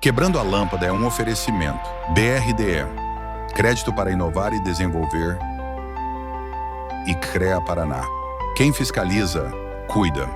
Quebrando a Lâmpada é um oferecimento. BRDE, Crédito para Inovar e Desenvolver, e CREA Paraná. Quem fiscaliza, cuida.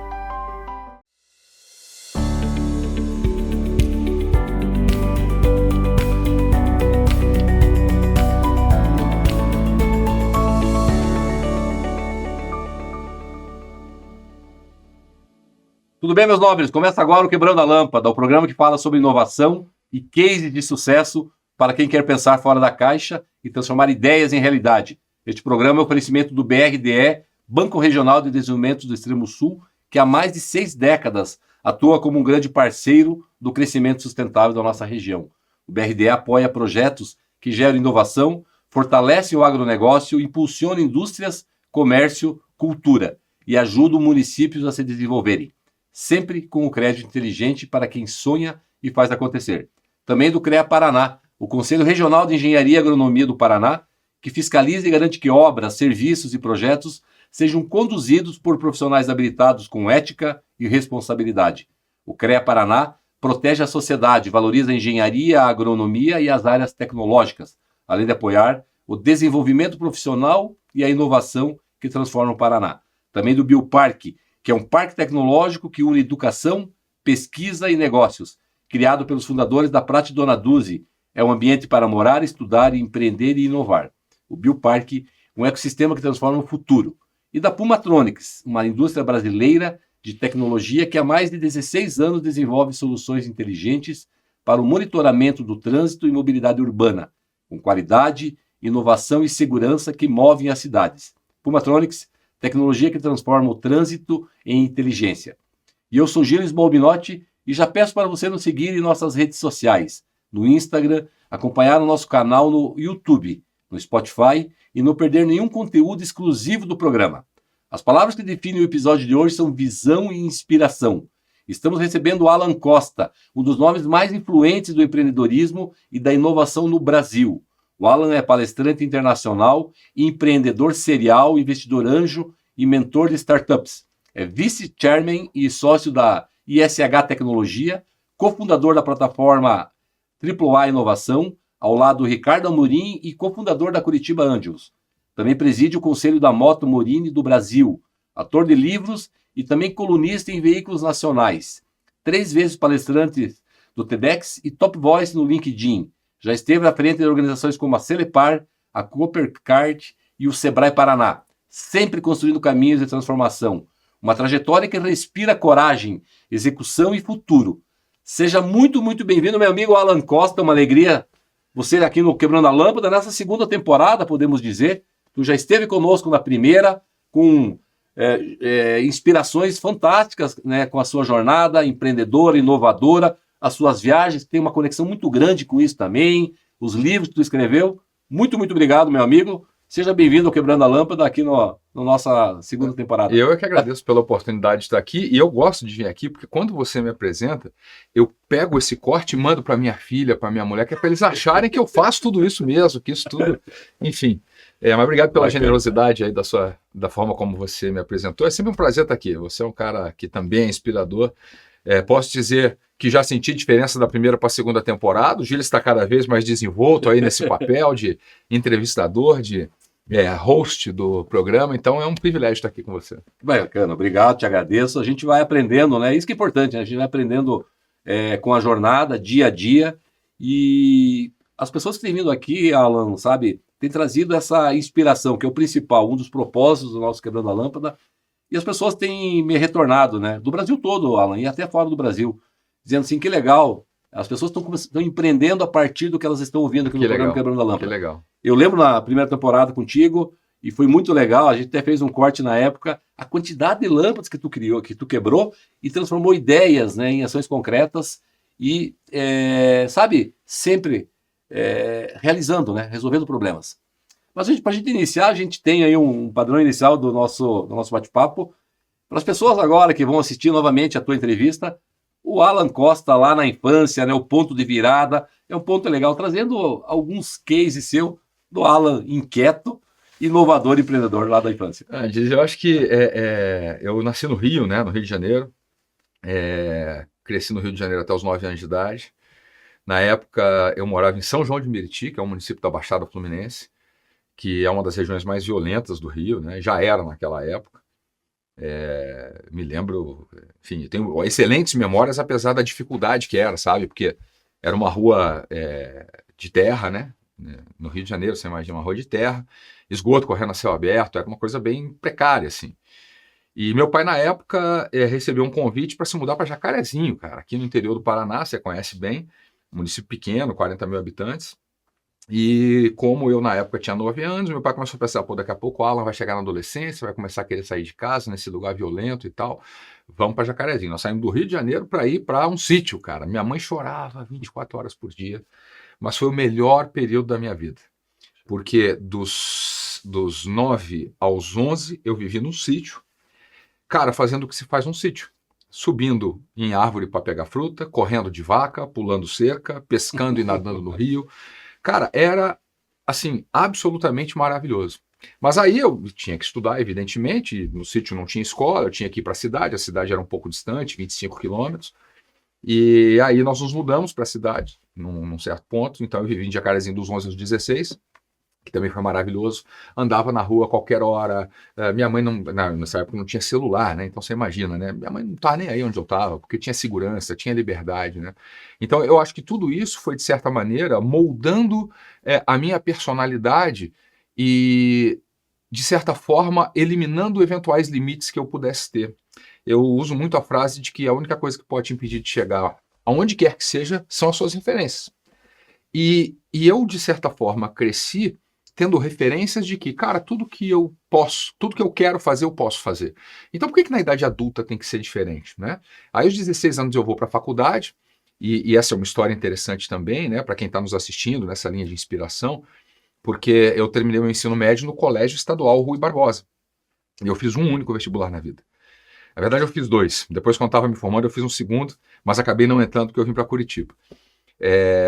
Tudo bem, meus nobres? Começa agora o Quebrando a Lâmpada, o programa que fala sobre inovação e case de sucesso para quem quer pensar fora da caixa e transformar ideias em realidade. Este programa é um oferecimento do BRDE, Banco Regional de Desenvolvimento do Extremo Sul, que há mais de 6 décadas atua como um grande parceiro do crescimento sustentável da nossa região. O BRDE apoia projetos que geram inovação, fortalecem o agronegócio, impulsionam indústrias, comércio, cultura e ajudam municípios a se desenvolverem. Sempre com o crédito inteligente para quem sonha e faz acontecer. Também do CREA Paraná, o Conselho Regional de Engenharia e Agronomia do Paraná, que fiscaliza e garante que obras, serviços e projetos sejam conduzidos por profissionais habilitados com ética e responsabilidade. O CREA Paraná protege a sociedade, valoriza a engenharia, a agronomia e as áreas tecnológicas, além de apoiar o desenvolvimento profissional e a inovação que transformam o Paraná. Também do Bioparque, que é um parque tecnológico que une educação, pesquisa e negócios, criado pelos fundadores da Prate Dona Duzi. É um ambiente para morar, estudar, empreender e inovar. O Bioparque, um ecossistema que transforma o futuro. E da Pumatronics, uma indústria brasileira de tecnologia que há mais de 16 anos desenvolve soluções inteligentes para o monitoramento do trânsito e mobilidade urbana, com qualidade, inovação e segurança que movem as cidades. Pumatronics, tecnologia que transforma o trânsito em inteligência. E eu sou Gilles Balbinotti e já peço para você nos seguir em nossas redes sociais, no Instagram, acompanhar o nosso canal no YouTube, no Spotify e não perder nenhum conteúdo exclusivo do programa. As palavras que definem o episódio de hoje são visão e inspiração. Estamos recebendo o Alan Costa, um dos nomes mais influentes do empreendedorismo e da inovação no Brasil. O Alan é palestrante internacional, empreendedor serial, investidor anjo e mentor de startups. É vice-chairman e sócio da ISH Tecnologia, cofundador da plataforma AAA Inovação, ao lado do Ricardo Amorim e cofundador da Curitiba Angels. Também preside o Conselho da Moto Morini do Brasil, autor de livros e também colunista em veículos nacionais. 3 vezes palestrante do TEDx e Top Voice no LinkedIn. Já esteve à frente de organizações como a Celepar, a Coopercard e o Sebrae Paraná, sempre construindo caminhos de transformação. Uma trajetória que respira coragem, execução e futuro. Seja muito, muito bem-vindo, meu amigo Alan Costa. Uma alegria você aqui no Quebrando a Lâmpada, nessa segunda temporada, podemos dizer. Tu já esteve conosco na primeira, com inspirações fantásticas, né, com a sua jornada empreendedora, inovadora, as suas viagens, tem uma conexão muito grande com isso também, os livros que tu escreveu. Muito, muito obrigado, meu amigo. Seja bem-vindo ao Quebrando a Lâmpada aqui na nossa segunda temporada. Eu é que agradeço pela oportunidade de estar aqui e eu gosto de vir aqui porque quando você me apresenta, eu pego esse corte e mando para minha filha, para minha mulher, que é para eles acharem que eu faço tudo isso mesmo, que isso tudo, enfim. Mas obrigado pela generosidade aí da forma como você me apresentou. É sempre um prazer estar aqui. Você é um cara que também é inspirador. Posso dizer que já senti diferença da primeira para a segunda temporada. O Gilles está cada vez mais desenvolto aí nesse papel de entrevistador, de host do programa. Então é um privilégio estar aqui com você. Bacana, obrigado, te agradeço. A gente vai aprendendo, né? Isso que é importante, né? A gente vai aprendendo com a jornada, dia a dia. E as pessoas que têm vindo aqui, Alan, sabe, têm trazido essa inspiração, que é o principal, um dos propósitos do nosso Quebrando a Lâmpada. E as pessoas têm me retornado, né? Do Brasil todo, Alan, e até fora do Brasil, dizendo assim, que legal, as pessoas estão empreendendo a partir do que elas estão ouvindo aqui no programa Quebrando a Lâmpada. Que legal. Eu lembro na primeira temporada contigo, e foi muito legal, a gente até fez um corte na época, a quantidade de lâmpadas que tu criou, que tu quebrou, e transformou ideias, né, em ações concretas, e, sabe, sempre realizando, né, resolvendo problemas. Mas para a gente iniciar, a gente tem aí um padrão inicial do nosso bate-papo. Para as pessoas agora que vão assistir novamente a tua entrevista, o Alan Costa lá na infância, né, o ponto de virada, é um ponto legal, trazendo alguns cases seu do Alan inquieto, inovador e empreendedor lá da infância. Eu acho que eu nasci no Rio, né, no Rio de Janeiro, cresci no Rio de Janeiro até os 9 anos de idade. Na época, eu morava em São João de Meriti, que é um município da Baixada Fluminense, que é uma das regiões mais violentas do Rio, né? Já era naquela época. Me lembro, enfim, eu tenho excelentes memórias, apesar da dificuldade que era, sabe? Porque era uma rua de terra, né? No Rio de Janeiro, você imagina uma rua de terra, esgoto correndo a céu aberto, era uma coisa bem precária, assim. E meu pai, na época, recebeu um convite para se mudar para Jacarezinho, cara, aqui no interior do Paraná, você conhece bem, município pequeno, 40 mil habitantes. E como eu, na época, tinha 9 anos, meu pai começou a pensar, pô, daqui a pouco o Alan vai chegar na adolescência, vai começar a querer sair de casa, nesse lugar violento e tal, vamos para Jacarezinho. Nós saímos do Rio de Janeiro para ir para um sítio, cara. Minha mãe chorava 24 horas por dia, mas foi o melhor período da minha vida, porque dos 9 aos 11 eu vivi num sítio, cara, fazendo o que se faz num sítio. Subindo em árvore para pegar fruta, correndo de vaca, pulando cerca, pescando e nadando no rio. Cara, era, assim, absolutamente maravilhoso. Mas aí eu tinha que estudar, evidentemente, no sítio não tinha escola, eu tinha que ir para a cidade era um pouco distante, 25 quilômetros, e aí nós nos mudamos para a cidade, num certo ponto, então eu vivi em Jacarezinho dos 11 aos 16, que também foi maravilhoso, andava na rua a qualquer hora, minha mãe nessa época não tinha celular, né? Então você imagina, né? Minha mãe não estava nem aí onde eu estava, porque tinha segurança, tinha liberdade, né? Então eu acho que tudo isso foi, de certa maneira, moldando a minha personalidade e, de certa forma, eliminando eventuais limites que eu pudesse ter. Eu uso muito a frase de que a única coisa que pode te impedir de chegar aonde quer que seja são as suas referências. E eu, de certa forma, cresci tendo referências de que, cara, tudo que eu posso, tudo que eu quero fazer, eu posso fazer. Então, por que na idade adulta tem que ser diferente, né? Aí, aos 16 anos, eu vou para a faculdade, e essa é uma história interessante também, né, para quem está nos assistindo nessa linha de inspiração, porque eu terminei o ensino médio no Colégio Estadual Rui Barbosa. E eu fiz um único vestibular na vida. Na verdade, eu fiz 2. Depois, quando estava me formando, eu fiz um segundo, mas acabei não entrando porque eu vim para Curitiba.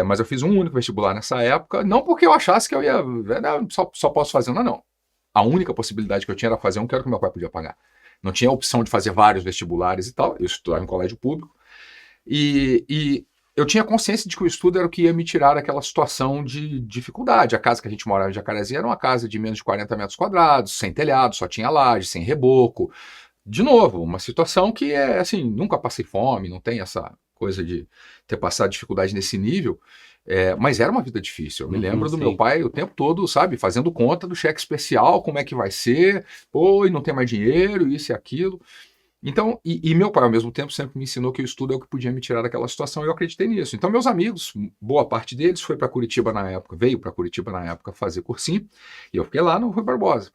Mas eu fiz um único vestibular nessa época, não porque eu achasse que eu ia, só posso fazer um, não. A única possibilidade que eu tinha era fazer um, que era o que meu pai podia pagar. Não tinha a opção de fazer vários vestibulares e tal, eu estudava em colégio público, e eu tinha consciência de que o estudo era o que ia me tirar daquela situação de dificuldade. A casa que a gente morava em Jacarezinho era uma casa de menos de 40 metros quadrados, sem telhado, só tinha laje, sem reboco. De novo, uma situação que assim, nunca passei fome, não tem essa coisa de ter passado dificuldade nesse nível, mas era uma vida difícil. Eu me lembro do meu pai o tempo todo, sabe, fazendo conta do cheque especial, como é que vai ser, e não tem mais dinheiro, isso e aquilo. Então, e meu pai, ao mesmo tempo, sempre me ensinou que o estudo é o que podia me tirar daquela situação, e eu acreditei nisso. Então, meus amigos, boa parte deles veio para Curitiba na época fazer cursinho, e eu fiquei lá no Rui Barbosa.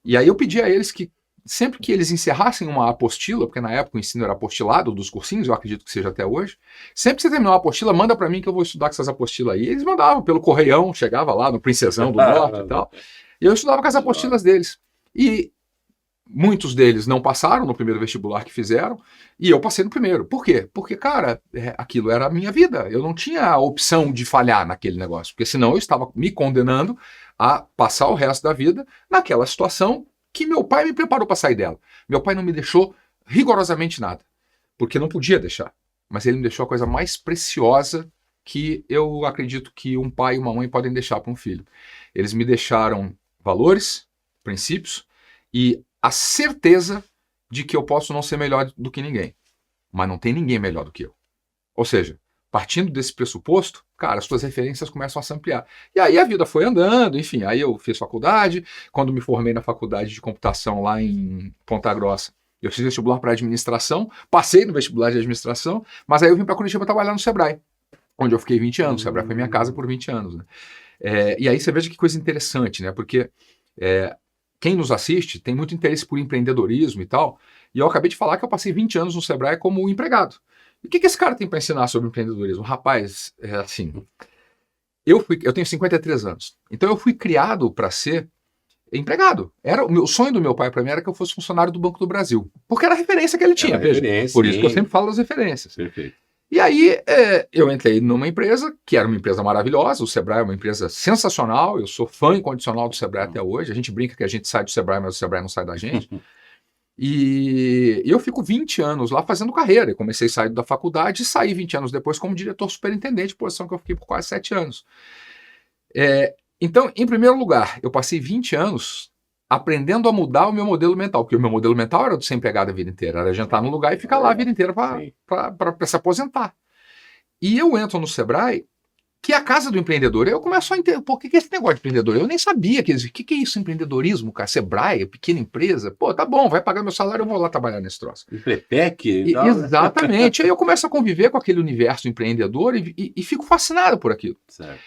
E aí eu pedi a eles que sempre que eles encerrassem uma apostila, porque na época o ensino era apostilado dos cursinhos, eu acredito que seja até hoje, sempre que você terminar uma apostila, manda para mim que eu vou estudar com essas apostilas aí. Eles mandavam pelo correião, chegava lá no Princesão do Norte e tal, e eu estudava com as apostilas deles. E muitos deles não passaram no primeiro vestibular que fizeram, e eu passei no primeiro. Por quê? Porque, cara, aquilo era a minha vida. Eu não tinha a opção de falhar naquele negócio, porque senão eu estava me condenando a passar o resto da vida naquela situação que meu pai me preparou para sair dela. Meu pai não me deixou rigorosamente nada, porque não podia deixar. Mas ele me deixou a coisa mais preciosa que eu acredito que um pai e uma mãe podem deixar para um filho. Eles me deixaram valores, princípios e a certeza de que eu posso não ser melhor do que ninguém, mas não tem ninguém melhor do que eu. Ou seja, partindo desse pressuposto, cara, as suas referências começam a se ampliar. E aí a vida foi andando, enfim, aí eu fiz faculdade, quando me formei na faculdade de computação lá em Ponta Grossa, eu fiz vestibular para administração, passei no vestibular de administração, mas aí eu vim para Curitiba trabalhar no Sebrae, onde eu fiquei 20 anos, o Sebrae foi minha casa por 20 anos. Né? E aí você veja que coisa interessante, né? Porque quem nos assiste tem muito interesse por empreendedorismo e tal, e eu acabei de falar que eu passei 20 anos no Sebrae como empregado. E o que esse cara tem para ensinar sobre empreendedorismo? Rapaz, assim, eu tenho 53 anos, então eu fui criado para ser empregado. O sonho do meu pai para mim era que eu fosse funcionário do Banco do Brasil, porque era a referência que ele tinha, veja. Por isso que eu sempre falo das referências. Perfeito. E aí eu entrei numa empresa que era uma empresa maravilhosa, o Sebrae é uma empresa sensacional, eu sou fã incondicional do Sebrae até hoje, a gente brinca que a gente sai do Sebrae, mas o Sebrae não sai da gente. E eu fico 20 anos lá fazendo carreira. Eu comecei saindo da faculdade e saí 20 anos depois como diretor superintendente, posição que eu fiquei por quase 7 anos. Então, em primeiro lugar, eu passei 20 anos aprendendo a mudar o meu modelo mental, porque o meu modelo mental era de ser empregado a vida inteira, era de entrar num lugar e ficar lá a vida inteira para se aposentar. E eu entro no Sebrae, que é a casa do empreendedor. Eu começo a entender, pô, o que é esse negócio de empreendedor? Eu nem sabia, o que é isso, empreendedorismo, cara? Sebrae, pequena empresa? Pô, tá bom, vai pagar meu salário, eu vou lá trabalhar nesse troço. Empretec? Exatamente. Aí eu começo a conviver com aquele universo empreendedor e fico fascinado por aquilo. Certo.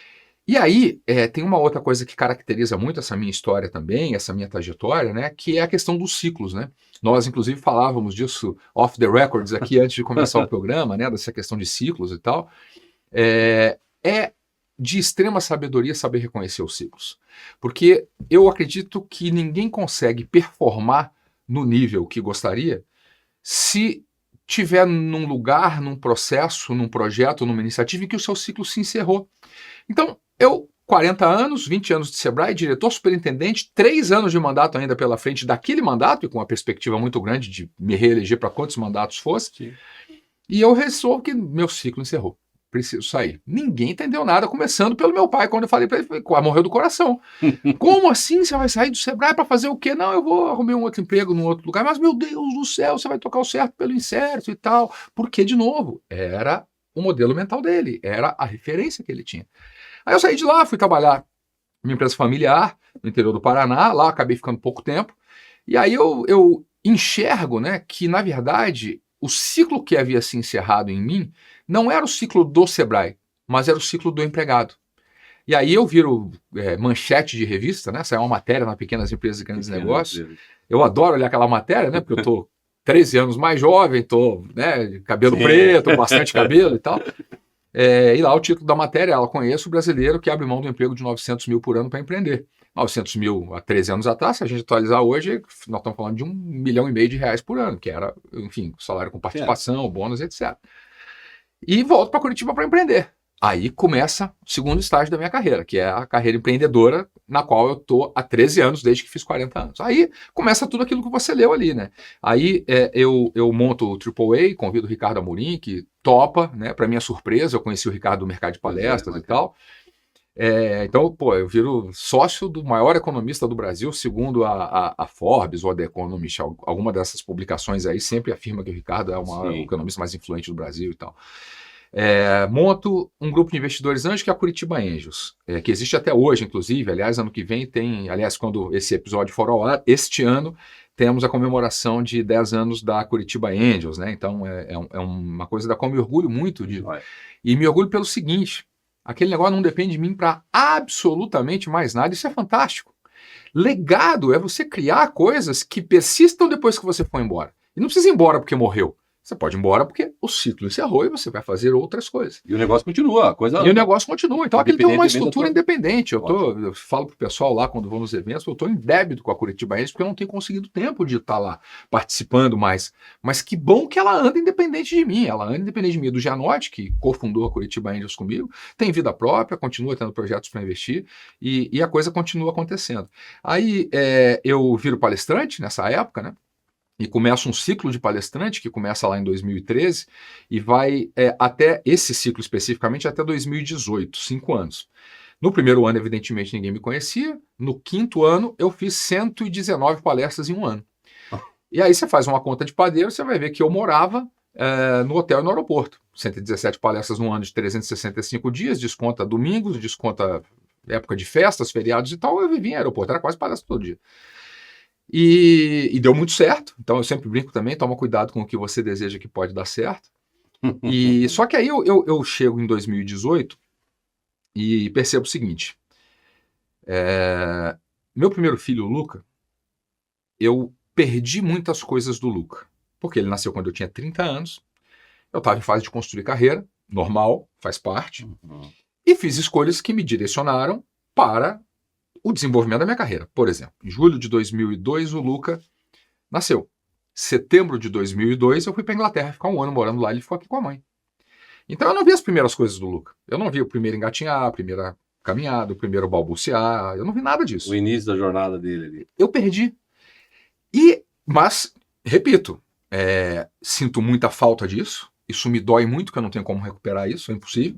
E aí, tem uma outra coisa que caracteriza muito essa minha história também, essa minha trajetória, né, que é a questão dos ciclos, né? Nós, inclusive, falávamos disso off the records aqui antes de começar o programa, né, dessa questão de ciclos e tal. É de extrema sabedoria saber reconhecer os ciclos. Porque eu acredito que ninguém consegue performar no nível que gostaria se tiver num lugar, num processo, num projeto, numa iniciativa em que o seu ciclo se encerrou. Então, eu, 40 anos, 20 anos de Sebrae, diretor superintendente, 3 anos de mandato ainda pela frente daquele mandato, e com uma perspectiva muito grande de me reeleger para quantos mandatos fosse, Sim. E eu resolvo que meu ciclo encerrou. Preciso sair. Ninguém entendeu nada, começando pelo meu pai, quando eu falei para ele, morreu do coração. Como assim você vai sair do Sebrae para fazer o quê? Não, eu vou arrumar um outro emprego num outro lugar. Mas, meu Deus do céu, você vai tocar o certo pelo incerto e tal. Porque, de novo, era o modelo mental dele, era a referência que ele tinha. Aí eu saí de lá, fui trabalhar numa empresa familiar, no interior do Paraná, lá acabei ficando pouco tempo. E aí eu enxergo, né, que, na verdade, o ciclo que havia se encerrado em mim não era o ciclo do Sebrae, mas era o ciclo do empregado. E aí eu viro manchete de revista, né? Saiu uma matéria na Pequenas Empresas e Grandes Negócios. Eu adoro olhar aquela matéria, né? Porque eu tô 13 anos mais jovem, tô, né, de cabelo preto, bastante cabelo e tal. E lá o título da matéria, ela conhece o brasileiro que abre mão do emprego de 900 mil por ano para empreender. 900 mil há 13 anos atrás, se a gente atualizar hoje, nós estamos falando de R$1,5 milhão de reais por ano, que era, enfim, salário com participação, bônus, etc. E volto para Curitiba para empreender. Aí começa o segundo estágio da minha carreira, que é a carreira empreendedora, na qual eu estou há 13 anos, desde que fiz 40 anos. Aí começa tudo aquilo que você leu ali, né? Aí eu monto o AAA, convido o Ricardo Amorim, que topa, né? Para minha surpresa, eu conheci o Ricardo do mercado de palestras e tal. Então, pô, eu viro sócio do maior economista do Brasil, segundo a Forbes ou a The Economist. Alguma dessas publicações aí sempre afirma que o Ricardo é o maior economista mais influente do Brasil e tal. Monto um grupo de investidores anjos que é a Curitiba Angels, que existe até hoje, inclusive. Aliás, ano que vem tem, quando esse episódio for ao ar, este ano, temos a comemoração de 10 anos da Curitiba Angels, né? Então, é uma coisa da qual me orgulho muito de. E me orgulho pelo seguinte: aquele negócio não depende de mim para absolutamente mais nada. Isso é fantástico. Legado é você criar coisas que persistam depois que você for embora. E não precisa ir embora porque morreu. Você pode ir embora porque o ciclo encerrou e você vai fazer outras coisas. E o negócio continua. E o negócio continua. Então aquele tem uma estrutura independente. Eu falo para o pessoal lá quando vou nos eventos, eu estou em débito com a Curitiba Angels porque eu não tenho conseguido tempo de estar lá participando mais. Mas que bom que ela anda independente de mim. Ela anda independente de mim. Do Gianotti, que cofundou a Curitiba Angels comigo, tem vida própria, continua tendo projetos para investir e a coisa continua acontecendo. Aí eu viro palestrante nessa época, né? E começa um ciclo de palestrante que começa lá em 2013 e vai até esse ciclo especificamente até 2018, 5 anos. No primeiro ano, evidentemente, ninguém me conhecia. No quinto ano, eu fiz 119 palestras em um ano. E aí você faz uma conta de padeiro, você vai ver que eu morava no hotel e no aeroporto. 117 palestras no ano de 365 dias, desconta domingos, desconta época de festas, feriados e tal. Eu vivia em aeroporto, era quase palestra todo dia. E deu muito certo, então eu sempre brinco também, toma cuidado com o que você deseja que pode dar certo. Só que aí eu chego em 2018 e percebo o seguinte, meu primeiro filho, o Luca, eu perdi muitas coisas do Luca, porque ele nasceu quando eu tinha 30 anos, eu estava em fase de construir carreira, normal, faz parte, e fiz escolhas que me direcionaram para o desenvolvimento da minha carreira. Por exemplo, em julho de 2002, o Luca nasceu. Setembro de 2002, eu fui para a Inglaterra ficar um ano morando lá e ele ficou aqui com a mãe. Então eu não vi as primeiras coisas do Luca. Eu não vi o primeiro engatinhar, a primeira caminhada, o primeiro balbuciar. Eu não vi nada disso. O início da jornada dele ali. Eu perdi. Mas Repito, sinto muita falta disso. Isso me dói muito, que eu não tenho como recuperar isso, é impossível.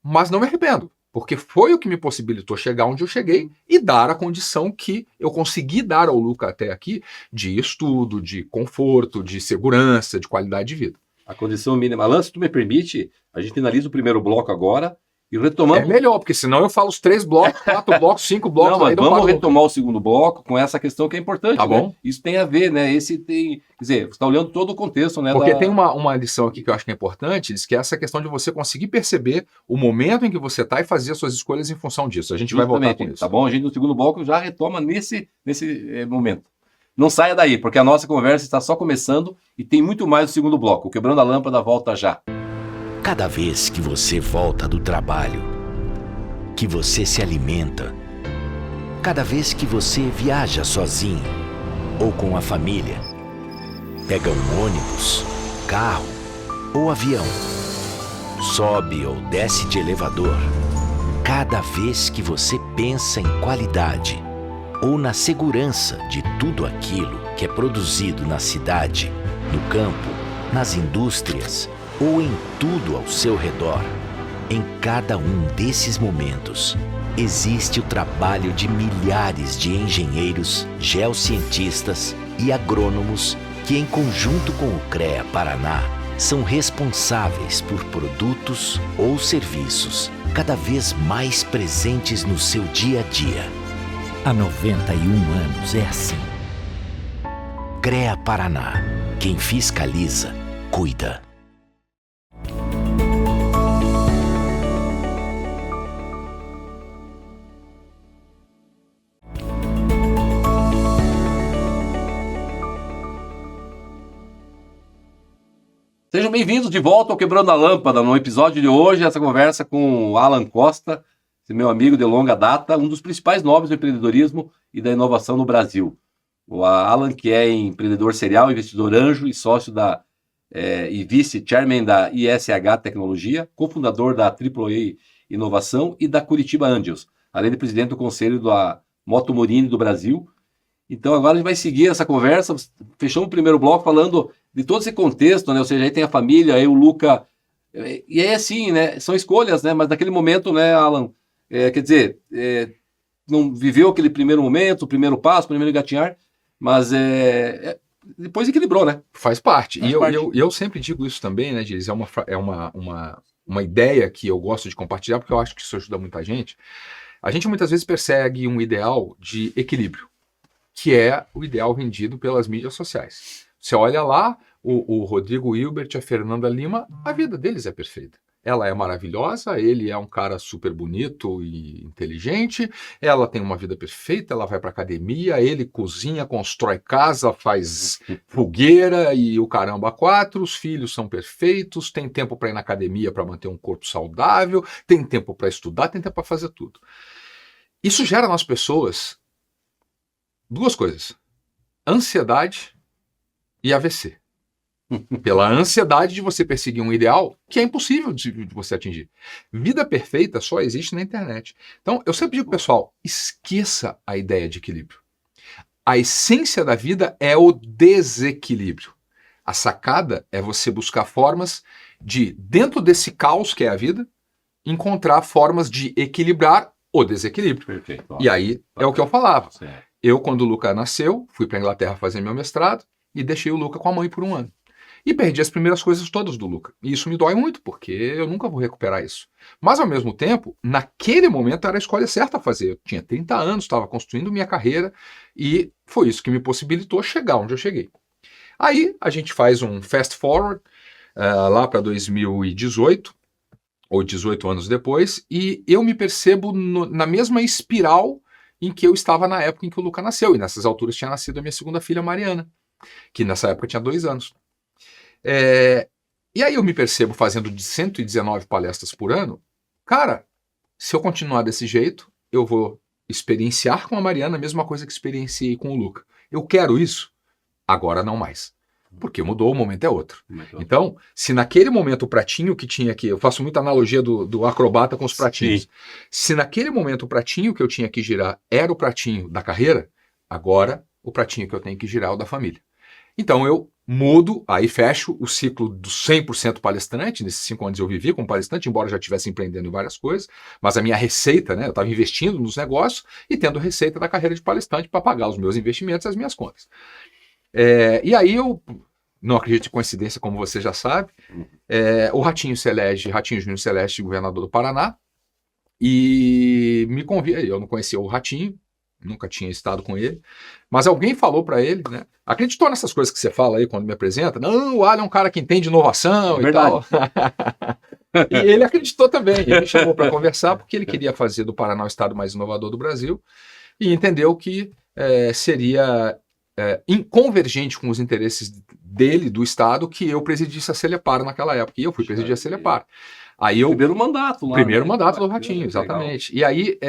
Mas não me arrependo, porque foi o que me possibilitou chegar onde eu cheguei e dar a condição que eu consegui dar ao Luca até aqui de estudo, de conforto, de segurança, de qualidade de vida. A condição mínima. Alan, se tu me permite, a gente finaliza o primeiro bloco agora e retomamos. É melhor, porque senão eu falo os 3 blocos, 4 blocos, 5 blocos. Não, mas aí vamos retomar o segundo bloco com essa questão que é importante. Tá bom. Né? Isso tem a ver, né? Quer dizer, você está olhando todo o contexto, né? Porque tem uma lição aqui que eu acho que é importante, que é essa questão de você conseguir perceber o momento em que você está e fazer as suas escolhas em função disso. A gente vai voltar com isso. Tá bom? A gente no segundo bloco já retoma nesse momento. Não saia daí, porque a nossa conversa está só começando e tem muito mais no segundo bloco. O Quebrando a Lâmpada volta já. Cada vez que você volta do trabalho, que você se alimenta, cada vez que você viaja sozinho ou com a família, pega um ônibus, carro ou avião, sobe ou desce de elevador, cada vez que você pensa em qualidade ou na segurança de tudo aquilo que é produzido na cidade, no campo, nas indústrias ou em tudo ao seu redor, em cada um desses momentos, existe o trabalho de milhares de engenheiros, geocientistas e agrônomos que, em conjunto com o CREA Paraná, são responsáveis por produtos ou serviços cada vez mais presentes no seu dia a dia. Há 91 anos é assim. CREA Paraná. Quem fiscaliza, cuida. Sejam bem-vindos de volta ao Quebrando a Lâmpada. No episódio de hoje, essa conversa com o Alan Costa, esse meu amigo de longa data, um dos principais nomes do empreendedorismo e da inovação no Brasil. O Alan, que é empreendedor serial, investidor anjo e sócio e vice-chairman da ISH Tecnologia, cofundador da AAA Inovação e da Curitiba Angels, além de presidente do conselho da Moto Morini do Brasil. Então agora a gente vai seguir essa conversa. Fechamos o primeiro bloco falando de todo esse contexto, né? Ou seja, aí tem a família, aí o Luca. E aí assim, né? São escolhas, né? Mas naquele momento, né, Alan? Quer dizer, não viveu aquele primeiro momento, o primeiro passo, o primeiro engatinhar, mas depois equilibrou, né? Faz parte. E eu sempre digo isso também, né, Gilles? É uma ideia que eu gosto de compartilhar, porque eu acho que isso ajuda muita gente. A gente muitas vezes persegue um ideal de equilíbrio, que é o ideal vendido pelas mídias sociais. Você olha lá, o Rodrigo Hilbert e a Fernanda Lima, a vida deles é perfeita. Ela é maravilhosa, ele é um cara super bonito e inteligente, ela tem uma vida perfeita, ela vai para academia, ele cozinha, constrói casa, faz fogueira e o caramba 4, os filhos são perfeitos, tem tempo para ir na academia para manter um corpo saudável, tem tempo para estudar, tem tempo para fazer tudo. Isso gera nas pessoas 2 coisas: ansiedade e AVC. Pela ansiedade de você perseguir um ideal que é impossível de você atingir. Vida perfeita só existe na internet. Então, eu sempre digo, pessoal, esqueça a ideia de equilíbrio. A essência da vida é o desequilíbrio. A sacada é você buscar formas de, dentro desse caos que é a vida, encontrar formas de equilibrar o desequilíbrio. Perfeito. E aí é o que eu falava. Certo. Eu, quando o Luca nasceu, fui para a Inglaterra fazer meu mestrado e deixei o Luca com a mãe por 1 ano. E perdi as primeiras coisas todas do Luca. E isso me dói muito, porque eu nunca vou recuperar isso. Mas, ao mesmo tempo, naquele momento era a escolha certa a fazer. Eu tinha 30 anos, estava construindo minha carreira e foi isso que me possibilitou chegar onde eu cheguei. Aí a gente faz um fast forward lá para 2018, ou 18 anos depois, e eu me percebo na mesma espiral em que eu estava na época em que o Luca nasceu. E nessas alturas tinha nascido a minha segunda filha, Mariana, que nessa época tinha 2 anos. E aí eu me percebo fazendo 119 palestras por ano. Cara, se eu continuar desse jeito, eu vou experienciar com a Mariana a mesma coisa que experienciei com o Luca. Eu quero isso? Agora não mais. Porque mudou, o momento é outro. Então, se naquele momento o pratinho que tinha aqui, eu faço muita analogia do acrobata com os pratinhos. Sim. Se naquele momento o pratinho que eu tinha que girar era o pratinho da carreira, agora o pratinho que eu tenho que girar é o da família. Então eu mudo, aí fecho o ciclo do 100% palestrante. Nesses 5 anos eu vivi como palestrante, embora já estivesse empreendendo em várias coisas, mas a minha receita, né, eu estava investindo nos negócios e tendo receita da carreira de palestrante para pagar os meus investimentos e as minhas contas. E aí eu não acredito em coincidência, como você já sabe, o Ratinho Júnior se elege governador do Paraná e me convida. Eu não conhecia o Ratinho, nunca tinha estado com ele, mas alguém falou para ele, né? Acreditou nessas coisas que você fala aí quando me apresenta? Não, o Alan é um cara que entende inovação e tal. E ele acreditou também, ele me chamou para conversar porque ele queria fazer do Paraná o estado mais inovador do Brasil e entendeu que seria convergente com os interesses dele, do estado, que eu presidisse a Celepar naquela época, e eu fui presidir a Celepar. Aí Primeiro mandato lá. Primeiro mandato do Ratinho, exatamente. Legal. E aí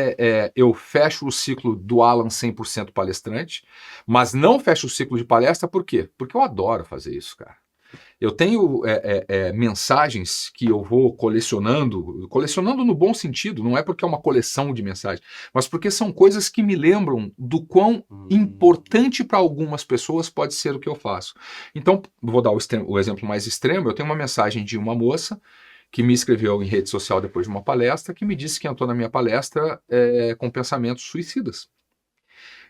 eu fecho o ciclo do Alan 100% palestrante, mas não fecho o ciclo de palestra, por quê? Porque eu adoro fazer isso, cara. Eu tenho mensagens que eu vou colecionando no bom sentido, não é porque é uma coleção de mensagens, mas porque são coisas que me lembram do quão importante para algumas pessoas pode ser o que eu faço. Então, vou dar o exemplo mais extremo, eu tenho uma mensagem de uma moça que me escreveu em rede social depois de uma palestra, que me disse que entrou na minha palestra com pensamentos suicidas.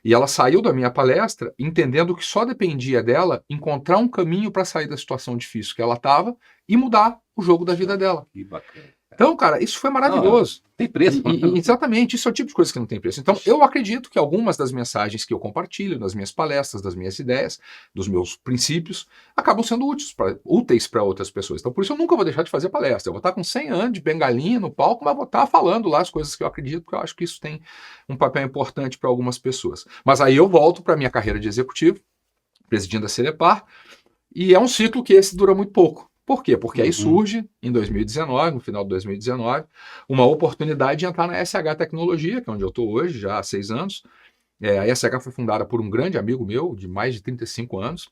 E ela saiu da minha palestra entendendo que só dependia dela encontrar um caminho para sair da situação difícil que ela estava e mudar o jogo da vida dela. Que bacana. Então, cara, isso foi maravilhoso. Não tem preço. Exatamente, isso é o tipo de coisa que não tem preço. Então, eu acredito que algumas das mensagens que eu compartilho nas minhas palestras, das minhas ideias, dos meus princípios, acabam sendo úteis para outras pessoas. Então, por isso eu nunca vou deixar de fazer palestra. Eu vou estar com 100 anos de bengalinha no palco, mas vou estar falando lá as coisas que eu acredito, porque eu acho que isso tem um papel importante para algumas pessoas. Mas aí eu volto para a minha carreira de executivo, presidindo a Celepar, e é um ciclo que esse dura muito pouco. Por quê? Porque aí surge, em 2019, no final de 2019, uma oportunidade de entrar na SH Tecnologia, que é onde eu estou hoje, já há 6 anos. A SH foi fundada por um grande amigo meu, de mais de 35 anos,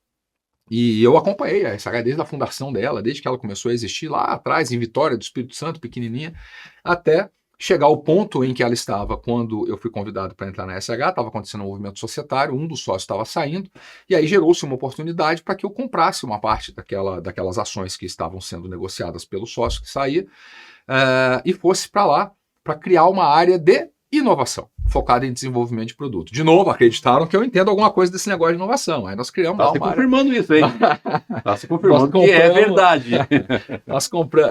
e eu acompanhei a SH desde a fundação dela, desde que ela começou a existir lá atrás, em Vitória do Espírito Santo, pequenininha, até chegar ao ponto em que ela estava quando eu fui convidado para entrar na SH, estava acontecendo um movimento societário, um dos sócios estava saindo, e aí gerou-se uma oportunidade para que eu comprasse uma parte daquelas ações que estavam sendo negociadas pelo sócio que saía, e fosse para lá para criar uma área de inovação, focada em desenvolvimento de produto. De novo, acreditaram que eu entendo alguma coisa desse negócio de inovação. Aí nós criamos lá uma área... confirmando isso, hein? Está se confirmando que é verdade.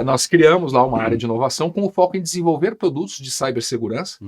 Nós criamos lá uma área de inovação com o foco em desenvolver produtos de cibersegurança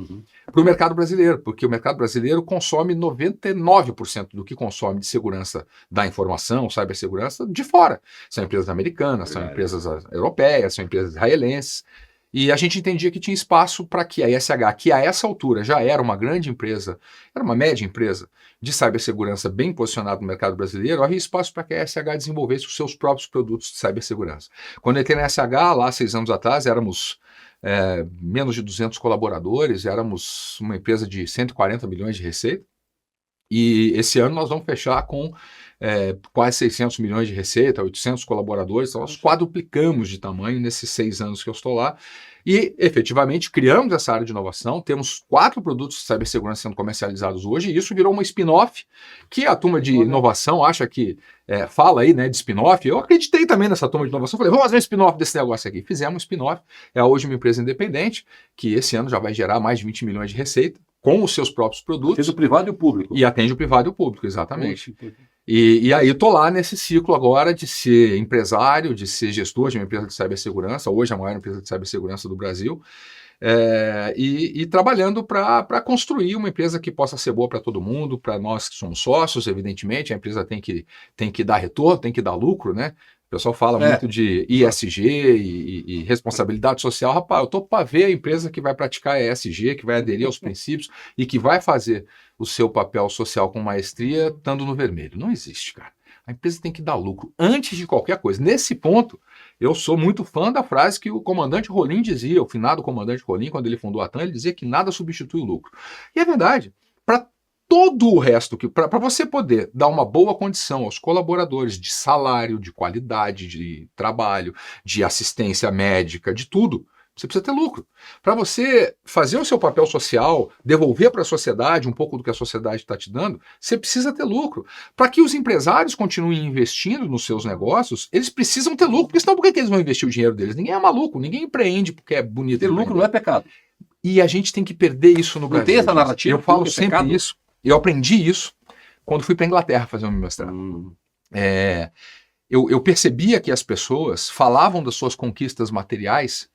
para o mercado brasileiro, porque o mercado brasileiro consome 99% do que consome de segurança da informação, cibersegurança, de fora. São empresas americanas, são empresas europeias, são empresas israelenses. E a gente entendia que tinha espaço para que a SH, que a essa altura já era uma grande empresa, era uma média empresa de cibersegurança bem posicionada no mercado brasileiro, havia espaço para que a SH desenvolvesse os seus próprios produtos de cibersegurança. Quando eu entrei na SH, lá 6 anos atrás, éramos menos de 200 colaboradores, éramos uma empresa de 140 milhões de receita, e esse ano nós vamos fechar com quase 600 milhões de receita, 800 colaboradores, então nós quadruplicamos de tamanho nesses 6 anos que eu estou lá e efetivamente criamos essa área de inovação, temos 4 produtos de cibersegurança sendo comercializados hoje e isso virou uma spin-off que a turma de inovação acha que fala aí, né, de spin-off. Eu acreditei também nessa turma de inovação, falei, vamos fazer um spin-off desse negócio aqui. Fizemos um spin-off, é hoje uma empresa independente que esse ano já vai gerar mais de 20 milhões de receita com os seus próprios produtos. Atende o privado e o público. E atende o privado e o público, exatamente. E aí eu estou lá nesse ciclo agora de ser empresário, de ser gestor de uma empresa de cibersegurança, hoje a maior empresa de cibersegurança do Brasil, e trabalhando para construir uma empresa que possa ser boa para todo mundo, para nós que somos sócios, evidentemente, a empresa tem que dar retorno, tem que dar lucro, né? O pessoal fala muito de ESG e responsabilidade social. Rapaz, eu estou para ver a empresa que vai praticar ESG, que vai aderir aos princípios e que vai fazer o seu papel social com maestria estando no vermelho. Não existe, cara. A empresa tem que dar lucro antes de qualquer coisa. Nesse ponto, eu sou muito fã da frase que o comandante Rolim dizia, o finado comandante Rolim, quando ele fundou a TAM, ele dizia que nada substitui o lucro. E é verdade. Para todo o resto, para você poder dar uma boa condição aos colaboradores de salário, de qualidade, de trabalho, de assistência médica, de tudo, Você precisa ter lucro. Para você fazer o seu papel social, devolver para a sociedade um pouco do que a sociedade está te dando, você precisa ter lucro. Para que os empresários continuem investindo nos seus negócios, eles precisam ter lucro, porque senão por que eles vão investir o dinheiro deles? Ninguém é maluco, ninguém empreende porque é bonito. Ter lucro não é pecado. E a gente tem que perder isso no Não Brasil. tem essa narrativa. Eu falo é sempre pecado. isso. Eu aprendi isso quando fui para a Inglaterra fazer o meu mestrado. Eu percebia que as pessoas falavam das suas conquistas materiais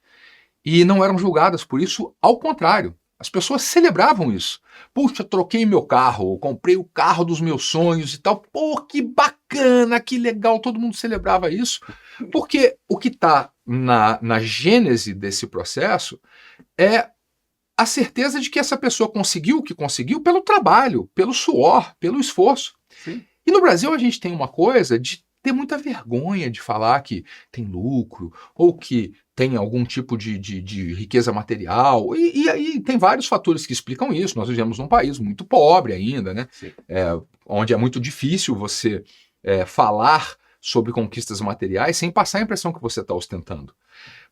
e não eram julgadas por isso, ao contrário. As pessoas celebravam isso. Puxa, troquei meu carro, comprei o carro dos meus sonhos e tal. Pô, que bacana, que legal, todo mundo celebrava isso. Porque o que está na gênese desse processo é a certeza de que essa pessoa conseguiu o que conseguiu pelo trabalho, pelo suor, pelo esforço. Sim. E no Brasil a gente tem uma coisa de ter muita vergonha de falar que tem lucro ou que tem algum tipo de riqueza material. E aí tem vários fatores que explicam isso. Nós vivemos num país muito pobre ainda, né? Onde é muito difícil você falar sobre conquistas materiais sem passar a impressão que você está ostentando.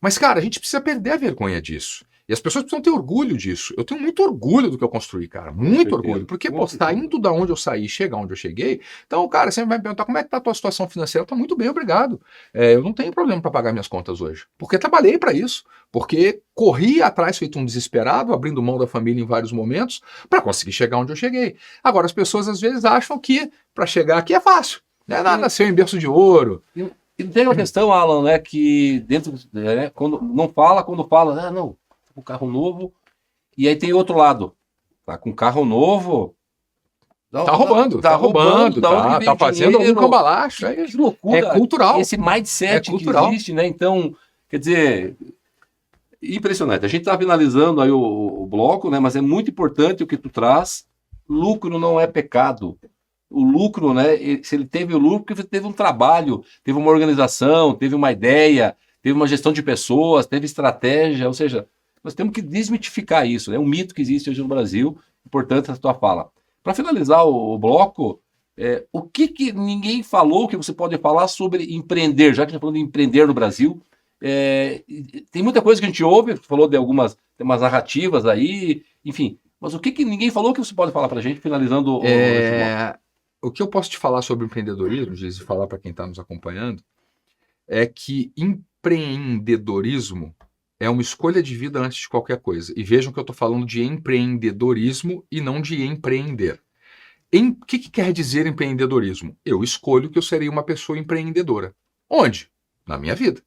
Mas, cara, a gente precisa perder a vergonha disso. E as pessoas precisam ter orgulho disso. Eu tenho muito orgulho do que eu construí, cara. Muito orgulho. Porque, pô, saindo da onde eu saí e chegar onde eu cheguei, então, cara, você vai me perguntar como é que tá a tua situação financeira. Tá muito bem, obrigado. Eu não tenho problema para pagar minhas contas hoje. Porque trabalhei para isso. Porque corri atrás feito um desesperado, abrindo mão da família em vários momentos, para conseguir chegar onde eu cheguei. Agora, as pessoas às vezes acham que para chegar aqui é fácil. Nasceu em berço de ouro. E tem uma questão, Alan, né, que dentro, quando fala, não, o carro novo, e aí tem outro lado, tá com carro novo, tá roubando, tá fazendo algum cambalacho, que loucura, é cultural, esse mindset que existe, né, então, quer dizer, impressionante, a gente tá finalizando aí o bloco, né, mas é muito importante o que tu traz, lucro não é pecado. O lucro, né? Se ele teve o lucro, porque teve um trabalho, teve uma organização, teve uma ideia, teve uma gestão de pessoas, teve estratégia, ou seja, nós temos que desmitificar isso, né? Um mito que existe hoje no Brasil, importante essa tua fala. Para finalizar o bloco, o que ninguém falou que você pode falar sobre empreender, já que a gente está falando de empreender no Brasil, tem muita coisa que a gente ouve, falou de umas narrativas aí, enfim, mas o que ninguém falou que você pode falar para a gente, finalizando esse bloco? O que eu posso te falar sobre empreendedorismo, Giz, e falar para quem está nos acompanhando, é que empreendedorismo é uma escolha de vida antes de qualquer coisa. E vejam que eu estou falando de empreendedorismo e não de empreender. O que quer dizer empreendedorismo? Eu escolho que eu serei uma pessoa empreendedora. Onde? Na minha vida.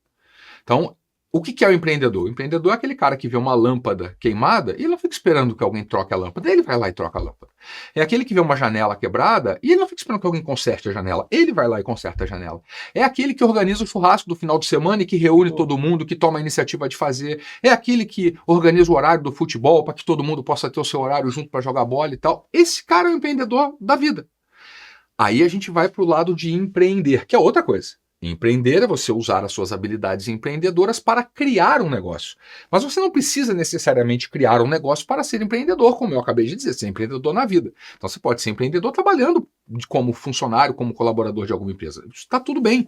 Então, o que é o empreendedor? O empreendedor é aquele cara que vê uma lâmpada queimada e ele não fica esperando que alguém troque a lâmpada, ele vai lá e troca a lâmpada. É aquele que vê uma janela quebrada e ele não fica esperando que alguém conserte a janela, ele vai lá e conserta a janela. É aquele que organiza o churrasco do final de semana e que reúne todo mundo, que toma a iniciativa de fazer. É aquele que organiza o horário do futebol para que todo mundo possa ter o seu horário junto para jogar bola e tal. Esse cara é o empreendedor da vida. Aí a gente vai para o lado de empreender, que é outra coisa. Empreender é você usar as suas habilidades empreendedoras para criar um negócio. Mas você não precisa necessariamente criar um negócio para ser empreendedor, como eu acabei de dizer, ser empreendedor na vida. Então você pode ser empreendedor trabalhando como funcionário, como colaborador de alguma empresa. Isso está tudo bem.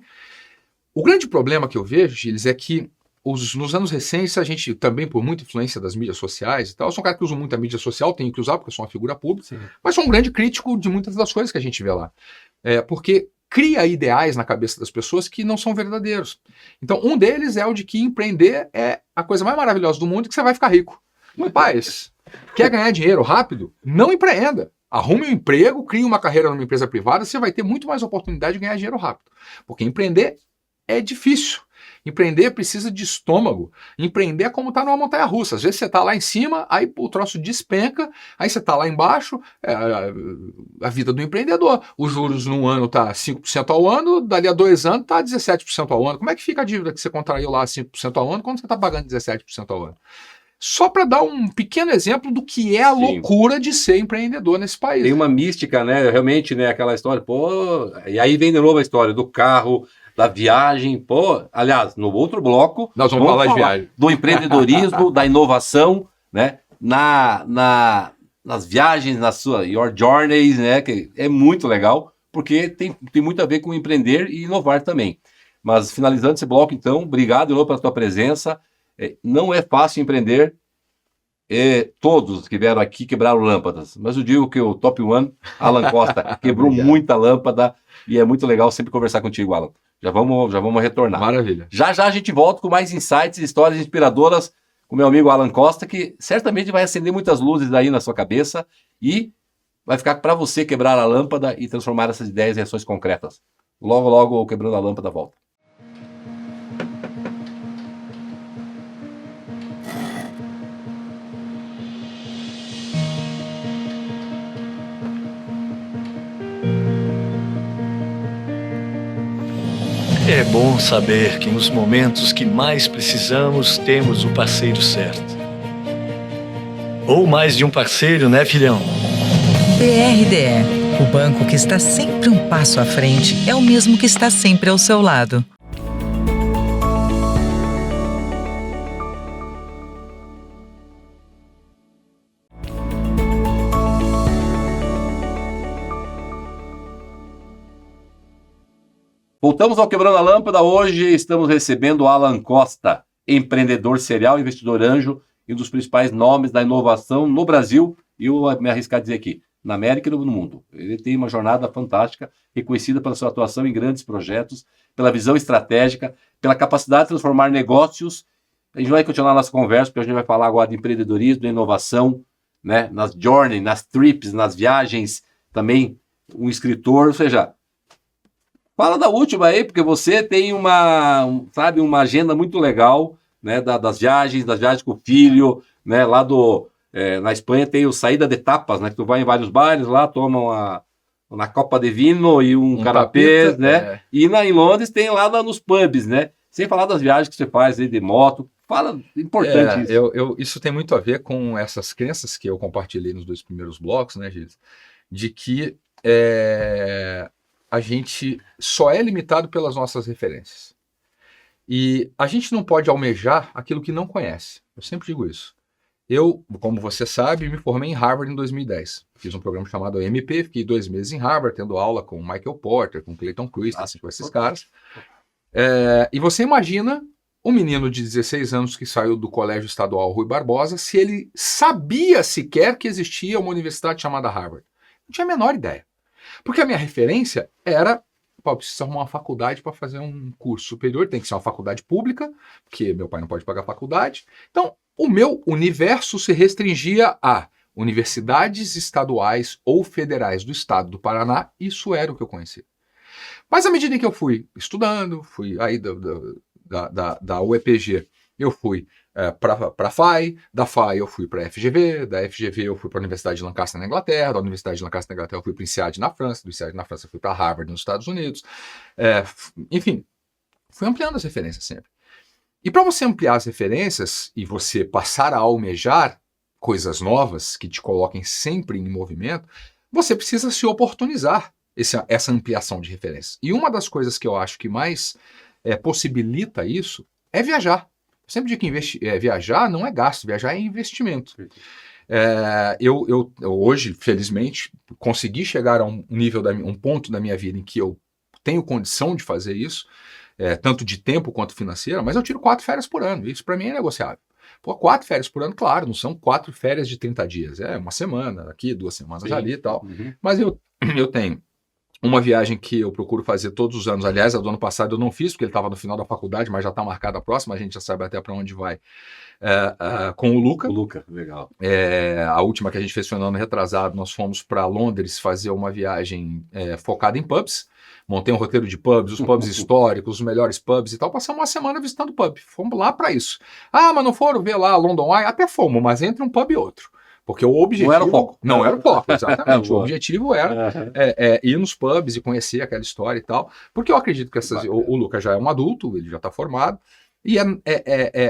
O grande problema que eu vejo, Gilles, é que nos anos recentes, a gente também, por muita influência das mídias sociais e tal, eu sou um cara que usa muito a mídia social, tenho que usar porque eu sou uma figura pública, sim, mas sou um grande crítico de muitas das coisas que a gente vê lá. Porque cria ideais na cabeça das pessoas que não são verdadeiros. Então, um deles é o de que empreender é a coisa mais maravilhosa do mundo e que você vai ficar rico. Rapaz, quer ganhar dinheiro rápido? Não empreenda. Arrume um emprego, crie uma carreira numa empresa privada, você vai ter muito mais oportunidade de ganhar dinheiro rápido. Porque empreender é difícil. Empreender precisa de estômago. Empreender é como estar numa montanha-russa. Às vezes você está lá em cima, aí o troço despenca, aí você está lá embaixo, a vida do empreendedor. Os juros num ano está 5% ao ano, dali a 2 anos está 17% ao ano. Como é que fica a dívida que você contraiu lá 5% ao ano quando você está pagando 17% ao ano? Só para dar um pequeno exemplo do que é a loucura de ser empreendedor nesse país. Tem uma mística, né? Realmente, né? Aquela história, pô... E aí vem de novo a história do carro, da viagem, pô... Aliás, no outro bloco... Nós vamos falar de viagem. Do empreendedorismo, da inovação, né? Nas viagens, na sua Your Journeys, né? Que é muito legal, porque tem muito a ver com empreender e inovar também. Mas finalizando esse bloco, então, obrigado, Elô, pela tua presença. Não é fácil empreender. Todos que vieram aqui quebraram lâmpadas, mas eu digo que o top one, Alan Costa, quebrou muita lâmpada e é muito legal sempre conversar contigo, Alan. Já vamos retornar. Maravilha. Já a gente volta com mais insights, histórias inspiradoras com meu amigo Alan Costa, que certamente vai acender muitas luzes aí na sua cabeça e vai ficar para você quebrar a lâmpada e transformar essas ideias em ações concretas. Logo, logo, o Quebrando a Lâmpada volta. É bom saber que nos momentos que mais precisamos, temos o parceiro certo. Ou mais de um parceiro, né, filhão? BRDE, o banco que está sempre um passo à frente, é o mesmo que está sempre ao seu lado. Voltamos ao Quebrando a Lâmpada. Hoje estamos recebendo o Alan Costa, empreendedor serial, investidor anjo e um dos principais nomes da inovação no Brasil e eu vou me arriscar a dizer aqui, na América e no mundo. Ele tem uma jornada fantástica, reconhecida pela sua atuação em grandes projetos, pela visão estratégica, pela capacidade de transformar negócios. A gente vai continuar nossa conversa, porque a gente vai falar agora de empreendedorismo, de inovação, né? Nas journey, nas trips, nas viagens, também um escritor, ou seja... Fala da última aí, porque você tem uma agenda muito legal, né, das viagens com o filho, né, lá na Espanha tem o Saída de Tapas, né, que tu vai em vários bares lá, toma uma copa de vinho e um canapé, né, e em Londres tem lá nos pubs, né, sem falar das viagens que você faz aí de moto. Fala, importante isso. Isso tem muito a ver com essas crenças que eu compartilhei nos 2 primeiros blocos, né, Gilles, de que a gente só é limitado pelas nossas referências. E a gente não pode almejar aquilo que não conhece. Eu sempre digo isso. Eu, como você sabe, me formei em Harvard em 2010. Fiz um programa chamado MP, fiquei 2 meses em Harvard, tendo aula com Michael Porter, com Clayton Christensen, com esses caras. E você imagina um menino de 16 anos que saiu do Colégio Estadual Rui Barbosa, se ele sabia sequer que existia uma universidade chamada Harvard. Não tinha a menor ideia. Porque a minha referência era, precisa arrumar uma faculdade para fazer um curso superior, tem que ser uma faculdade pública, porque meu pai não pode pagar faculdade. Então, o meu universo se restringia a universidades estaduais ou federais do estado do Paraná, isso era o que eu conhecia. Mas à medida que eu fui estudando, fui aí da UEPG, eu fui para a FAI, da FAI eu fui para a FGV, da FGV eu fui para a Universidade de Lancaster na Inglaterra, da Universidade de Lancaster na Inglaterra eu fui para o INSEAD na França, do INSEAD na França eu fui para Harvard nos Estados Unidos, enfim, fui ampliando as referências sempre. E para você ampliar as referências e você passar a almejar coisas novas que te coloquem sempre em movimento, você precisa se oportunizar essa ampliação de referências. E uma das coisas que eu acho que mais possibilita isso é viajar. Eu sempre digo que viajar não é gasto, viajar é investimento. Eu hoje, felizmente, consegui chegar a um ponto da minha vida em que eu tenho condição de fazer isso, tanto de tempo quanto financeira, mas eu tiro 4 férias por ano, isso para mim é negociável. 4 férias por ano, claro, não são 4 férias de 30 dias, é uma semana aqui, 2 semanas ali e tal, mas eu tenho uma viagem que eu procuro fazer todos os anos. Aliás, a do ano passado eu não fiz, porque ele estava no final da faculdade, mas já está marcada a próxima, a gente já sabe até para onde vai, com o Luca. O Luca, legal. A última que a gente fez foi no ano retrasado, nós fomos para Londres fazer uma viagem focada em pubs. Montei um roteiro de pubs, os pubs históricos, os melhores pubs e tal. Passamos uma semana visitando pub. Fomos lá para isso. Mas não foram ver lá London Eye? Até fomos, mas entre um pub e outro. Porque o objetivo... Não era o foco. Não era o foco, exatamente. O objetivo era ir nos pubs e conhecer aquela história e tal. Porque eu acredito que o Lucas já é um adulto, ele já está formado. E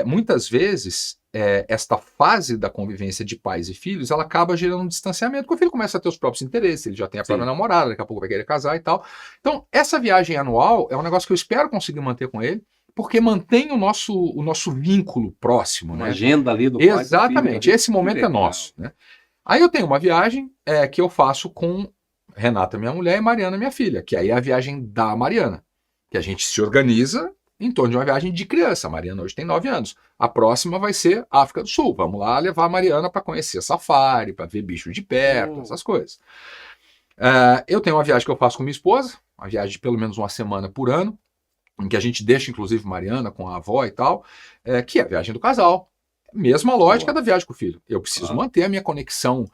muitas vezes, esta fase da convivência de pais e filhos, ela acaba gerando um distanciamento. Porque o filho começa a ter os próprios interesses, ele já tem a própria namorada, daqui a pouco vai querer casar e tal. Então, essa viagem anual é um negócio que eu espero conseguir manter com ele, porque mantém o nosso vínculo próximo. Uma né? agenda ali do pai. Exatamente, esse momento é nosso. Né? Aí eu tenho uma viagem que eu faço com Renata, minha mulher, e Mariana, minha filha, que aí é a viagem da Mariana, que a gente se organiza em torno de uma viagem de criança. A Mariana hoje tem 9 anos. A próxima vai ser África do Sul. Vamos lá levar a Mariana para conhecer safari, para ver bicho de perto, essas coisas. Eu tenho uma viagem que eu faço com minha esposa, uma viagem de pelo menos uma semana por ano, em que a gente deixa, inclusive, Mariana com a avó e tal, que é a viagem do casal. Mesma lógica da viagem com o filho. Eu preciso manter a minha conexão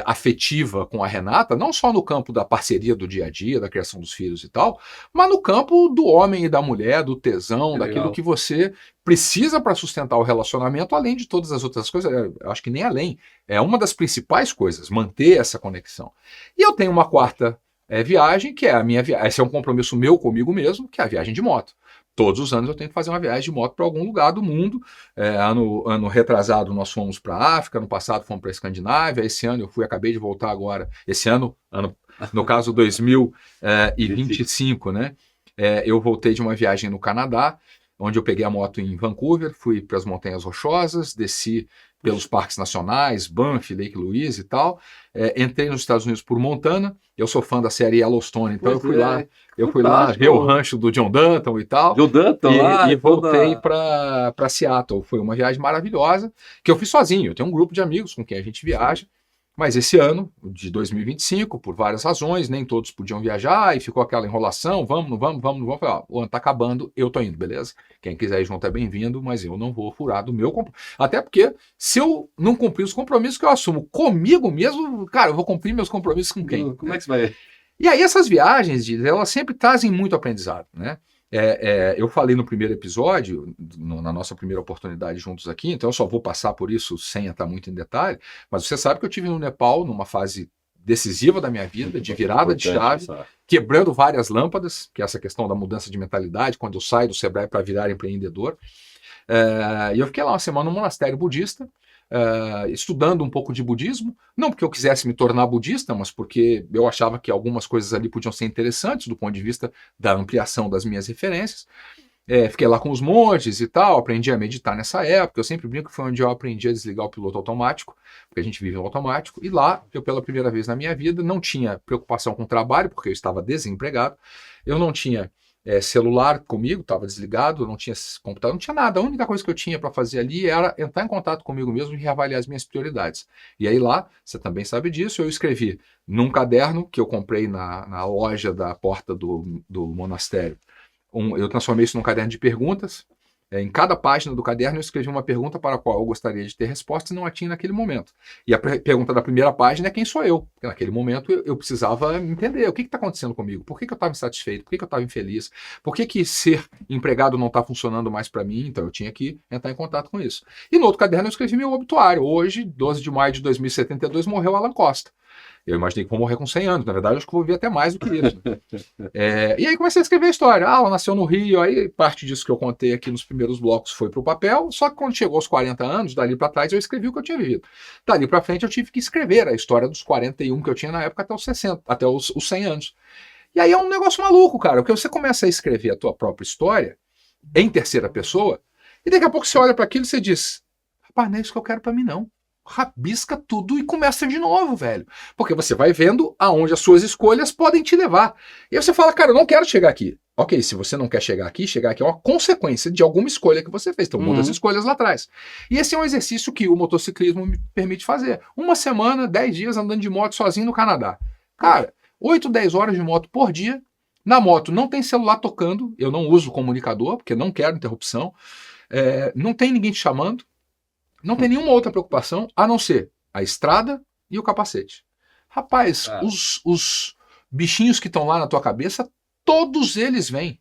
afetiva com a Renata, não só no campo da parceria do dia a dia, da criação dos filhos e tal, mas no campo do homem e da mulher, do tesão, daquilo que você precisa para sustentar o relacionamento, além de todas as outras coisas. Eu acho que nem além. É uma das principais coisas, manter essa conexão. E eu tenho uma quarta viagem, que é a minha viagem. Esse é um compromisso meu comigo mesmo, que é a viagem de moto. Todos os anos eu tenho que fazer uma viagem de moto para algum lugar do mundo. Ano retrasado nós fomos para a África, ano passado fomos para a Escandinávia, esse ano acabei de voltar agora, esse ano no caso 2025, né? Eu voltei de uma viagem no Canadá, onde eu peguei a moto em Vancouver, fui para as Montanhas Rochosas, desci pelos parques nacionais, Banff, Lake Louise e tal. Entrei nos Estados Unidos por Montana. Eu sou fã da série Yellowstone, então eu fui lá ver o rancho do John Dutton e tal. John Dutton lá. E voltei para Seattle. Foi uma viagem maravilhosa, que eu fiz sozinho. Eu tenho um grupo de amigos com quem a gente viaja. Mas esse ano, de 2025, por várias razões, nem todos podiam viajar e ficou aquela enrolação, vamos, não vamos. Falei, o ano tá acabando, eu tô indo, beleza? Quem quiser ir junto é bem-vindo, mas eu não vou furar do meu compromisso. Até porque, se eu não cumprir os compromissos que eu assumo comigo mesmo, cara, eu vou cumprir meus compromissos com quem? Como é que você vai? E aí essas viagens, elas sempre trazem muito aprendizado, né? Eu falei no primeiro episódio, na nossa primeira oportunidade juntos aqui, então eu só vou passar por isso sem entrar muito em detalhe, mas você sabe que eu estive no Nepal numa fase decisiva da minha vida, de virada de chave, quebrando várias lâmpadas, que é essa questão da mudança de mentalidade, quando eu saio do Sebrae para virar empreendedor. E eu fiquei lá uma semana no monastério budista, estudando um pouco de budismo, não porque eu quisesse me tornar budista, mas porque eu achava que algumas coisas ali podiam ser interessantes do ponto de vista da ampliação das minhas referências. Fiquei lá com os monges e tal, aprendi a meditar nessa época. Eu sempre brinco que foi onde eu aprendi a desligar o piloto automático, porque a gente vive no automático. E lá, eu pela primeira vez na minha vida, não tinha preocupação com o trabalho, porque eu estava desempregado. Eu não tinha celular comigo, estava desligado, não tinha computador, não tinha nada. A única coisa que eu tinha para fazer ali era entrar em contato comigo mesmo e reavaliar as minhas prioridades. E aí lá, você também sabe disso, eu escrevi num caderno que eu comprei na loja da porta do monastério. Eu transformei isso num caderno de perguntas. Em cada página do caderno eu escrevi uma pergunta para a qual eu gostaria de ter resposta e não a tinha naquele momento. E a pergunta da primeira página é quem sou eu. Porque naquele momento eu precisava entender o que está acontecendo comigo, por que eu estava insatisfeito, por que eu estava infeliz, por que ser empregado não está funcionando mais para mim, então eu tinha que entrar em contato com isso. E no outro caderno eu escrevi meu obituário. Hoje, 12 de maio de 2072, morreu Alan Costa. Eu imaginei que vou morrer com 100 anos. Na verdade, acho que vou viver até mais do que isso. E aí comecei a escrever a história. Ela nasceu no Rio, aí parte disso que eu contei aqui nos primeiros blocos foi para o papel, só que quando chegou aos 40 anos, dali para trás, eu escrevi o que eu tinha vivido. Dali para frente, eu tive que escrever a história dos 41 que eu tinha na época até os 60, até os 100 anos. E aí é um negócio maluco, cara, porque você começa a escrever a tua própria história em terceira pessoa, e daqui a pouco você olha para aquilo e você diz, rapaz, não é isso que eu quero para mim, não. Rabisca tudo e começa de novo, velho. Porque você vai vendo aonde as suas escolhas podem te levar. E aí você fala, cara, eu não quero chegar aqui. Ok, se você não quer chegar aqui é uma consequência de alguma escolha que você fez. Então, muda as escolhas lá atrás. E esse é um exercício que o motociclismo me permite fazer. Uma semana, 10 dias andando de moto sozinho no Canadá. Cara, 8, 10 horas de moto por dia. Na moto não tem celular tocando. Eu não uso comunicador, porque não quero interrupção. Não tem ninguém te chamando. Não tem nenhuma outra preocupação, a não ser a estrada e o capacete. Rapaz, os bichinhos que estão lá na tua cabeça, todos eles vêm.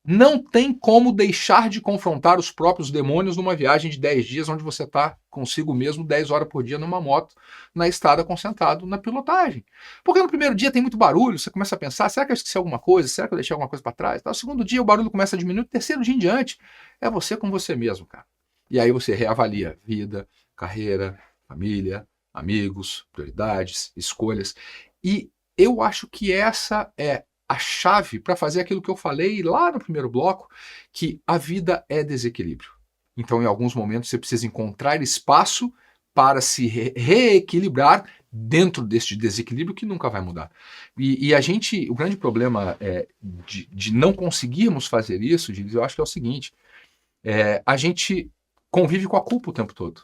Não tem como deixar de confrontar os próprios demônios numa viagem de 10 dias, onde você está consigo mesmo 10 horas por dia numa moto, na estrada, concentrado na pilotagem. Porque no primeiro dia tem muito barulho, você começa a pensar, será que eu esqueci alguma coisa? Será que eu deixei alguma coisa para trás? No segundo dia o barulho começa a diminuir, no terceiro dia em diante, é você com você mesmo, cara. E aí você reavalia vida, carreira, família, amigos, prioridades, escolhas. E eu acho que essa é a chave para fazer aquilo que eu falei lá no primeiro bloco, que a vida é desequilíbrio. Então, em alguns momentos, você precisa encontrar espaço para se reequilibrar dentro deste desequilíbrio que nunca vai mudar. E o grande problema de não conseguirmos fazer isso, eu acho que é o seguinte, a gente convive com a culpa o tempo todo.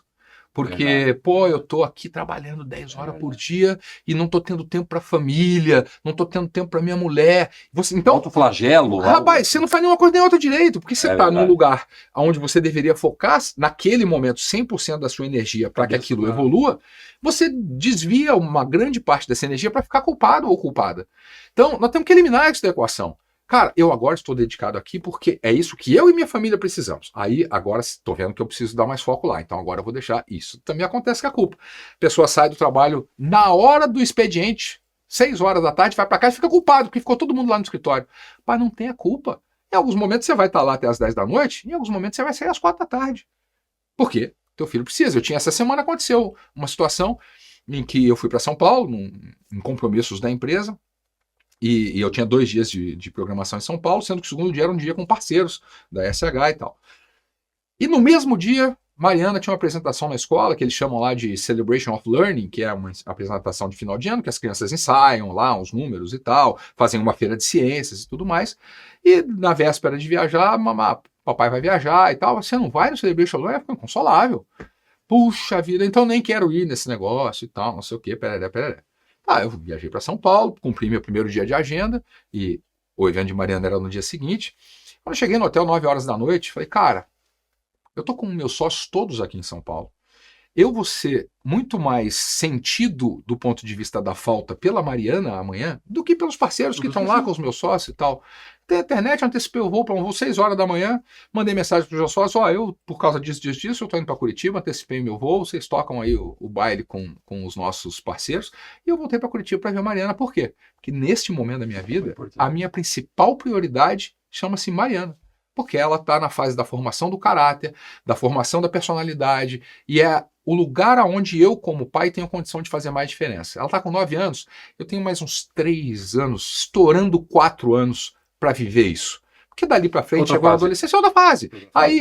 Porque, eu tô aqui trabalhando 10 horas por dia e não tô tendo tempo pra família, não tô tendo tempo pra minha mulher. Então, autoflagelo. Rapaz, você não faz nenhuma coisa nem outra direito, porque você tá num lugar onde você deveria focar naquele momento 100% da sua energia para que aquilo evolua, você desvia uma grande parte dessa energia para ficar culpado ou culpada. Então, nós temos que eliminar isso da equação. Cara, eu agora estou dedicado aqui porque é isso que eu e minha família precisamos. Aí, agora, estou vendo que eu preciso dar mais foco lá. Então, agora eu vou deixar isso. Também acontece com a culpa. A pessoa sai do trabalho na hora do expediente, 6 horas da tarde, vai para casa e fica culpado, porque ficou todo mundo lá no escritório. Pai, não tenha culpa. Em alguns momentos você vai estar lá até as 10 da noite, em alguns momentos você vai sair às 4 da tarde. Por quê? Teu filho precisa. Essa semana aconteceu uma situação em que eu fui para São Paulo, em compromissos da empresa, e eu tinha 2 dias de programação em São Paulo, sendo que o segundo dia era um dia com parceiros da SH e tal. E no mesmo dia, Mariana tinha uma apresentação na escola, que eles chamam lá de Celebration of Learning, que é uma apresentação de final de ano, que as crianças ensaiam lá uns números e tal, fazem uma feira de ciências e tudo mais. E na véspera de viajar, papai vai viajar e tal, você não vai no Celebration of Learning? Fica inconsolável. Puxa vida, então nem quero ir nesse negócio e tal, não sei o quê, pereré. Eu viajei para São Paulo, cumpri meu primeiro dia de agenda, e o evento de Mariana era no dia seguinte. Quando eu cheguei no hotel 9 horas da noite, falei, cara, eu tô com meus sócios todos aqui em São Paulo. Eu vou ser muito mais sentido do ponto de vista da falta pela Mariana amanhã do que pelos parceiros que estão lá com os meus sócios e tal. Tem internet, antecipei o voo para um voo 6 horas da manhã, mandei mensagem para os meus sócios, eu, por causa disso, eu estou indo para Curitiba, antecipei meu voo, vocês tocam aí o baile com os nossos parceiros, e eu voltei para Curitiba para ver a Mariana. Por quê? Porque neste momento da minha vida, a minha principal prioridade chama-se Mariana. Porque ela está na fase da formação do caráter, da formação da personalidade, e é o lugar onde eu, como pai, tenho condição de fazer mais diferença. Ela está com 9 anos, eu tenho mais uns 3 anos, estourando 4 anos para viver isso. Porque dali para frente, chegou a adolescência, é outra fase. Aí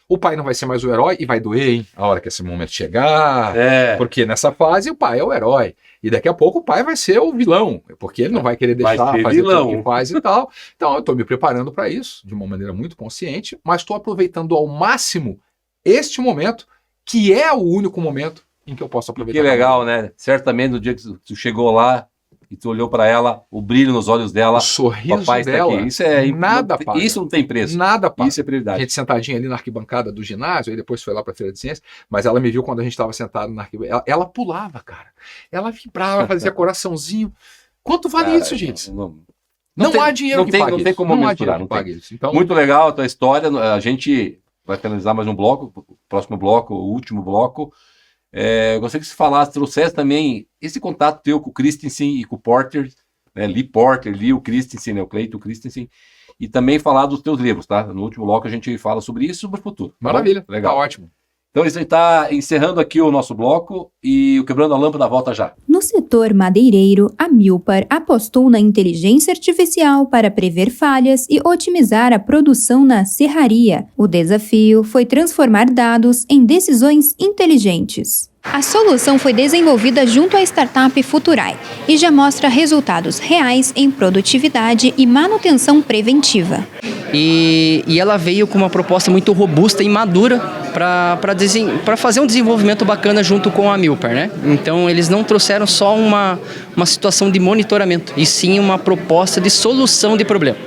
o pai não vai ser mais o herói, e vai doer, hein? A hora que esse momento chegar, porque nessa fase o pai é o herói. E daqui a pouco o pai vai ser o vilão, porque ele não vai querer deixar fazer tudo que faz e tal. Então eu estou me preparando para isso, de uma maneira muito consciente, mas estou aproveitando ao máximo este momento, que é o único momento em que eu posso aproveitar. Que legal, né? Certamente no dia que tu chegou lá e tu olhou para ela, o brilho nos olhos dela, o sorriso papai dela, está aqui. Isso é nada paga. Isso não tem preço. Nada paga. Isso é prioridade. A gente sentadinha ali na arquibancada do ginásio, aí depois foi lá para a Feira de Ciências, mas ela me viu quando a gente estava sentado na arquibancada. Ela pulava, cara. Ela vibrava, fazia coraçãozinho. Quanto vale isso, gente? Não há dinheiro que pague isso. Não tem como mensurar. Então, muito legal a tua história. A gente vai finalizar mais um bloco, o próximo bloco, o último bloco. Eu gostaria que você falasse, trouxesse também esse contato teu com o Christensen e com o Porter, né, Lee Porter, o Christensen, né, o Clayton Christensen, e também falar dos teus livros, tá? No último bloco a gente fala sobre isso e sobre o futuro. Maravilha, legal. Tá ótimo. Então a gente está encerrando aqui o nosso bloco e o Quebrando a Lâmpada volta já. No setor madeireiro, a Milpar apostou na inteligência artificial para prever falhas e otimizar a produção na serraria. O desafio foi transformar dados em decisões inteligentes. A solução foi desenvolvida junto à startup Futurai e já mostra resultados reais em produtividade e manutenção preventiva. E ela veio com uma proposta muito robusta e madura para fazer um desenvolvimento bacana junto com a Milpar, né? Então eles não trouxeram só uma situação de monitoramento, e sim uma proposta de solução de problema.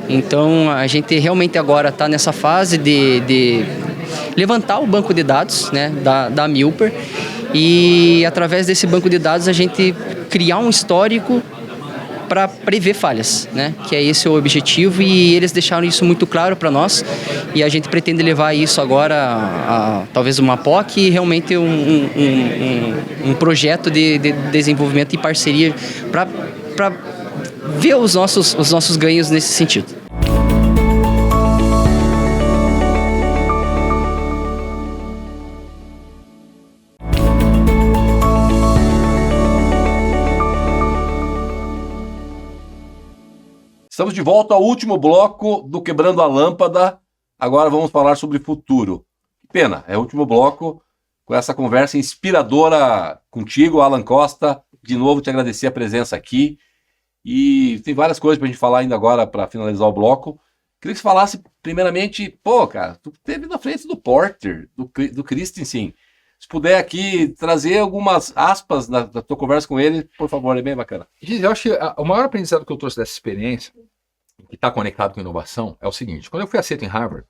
Então a gente realmente agora está nessa fase de levantar o banco de dados, né, da Milpar, e através desse banco de dados a gente criar um histórico para prever falhas, né? Que é esse o objetivo, e eles deixaram isso muito claro para nós, e a gente pretende levar isso agora a talvez uma POC e realmente um projeto de desenvolvimento e parceria para ver os nossos ganhos nesse sentido. Estamos de volta ao último bloco do Quebrando a Lâmpada. Agora vamos falar sobre futuro. Que pena, é o último bloco com essa conversa inspiradora contigo, Alan Costa. De novo, te agradecer a presença aqui. E tem várias coisas para a gente falar ainda agora para finalizar o bloco. Queria que você falasse, primeiramente, cara, tu esteve na frente do Porter, do Christensen. Se puder aqui trazer algumas aspas da tua conversa com ele, por favor, é bem bacana. Eu acho que o maior aprendizado que eu trouxe dessa experiência, que está conectado com inovação, é o seguinte: quando eu fui aceito em Harvard,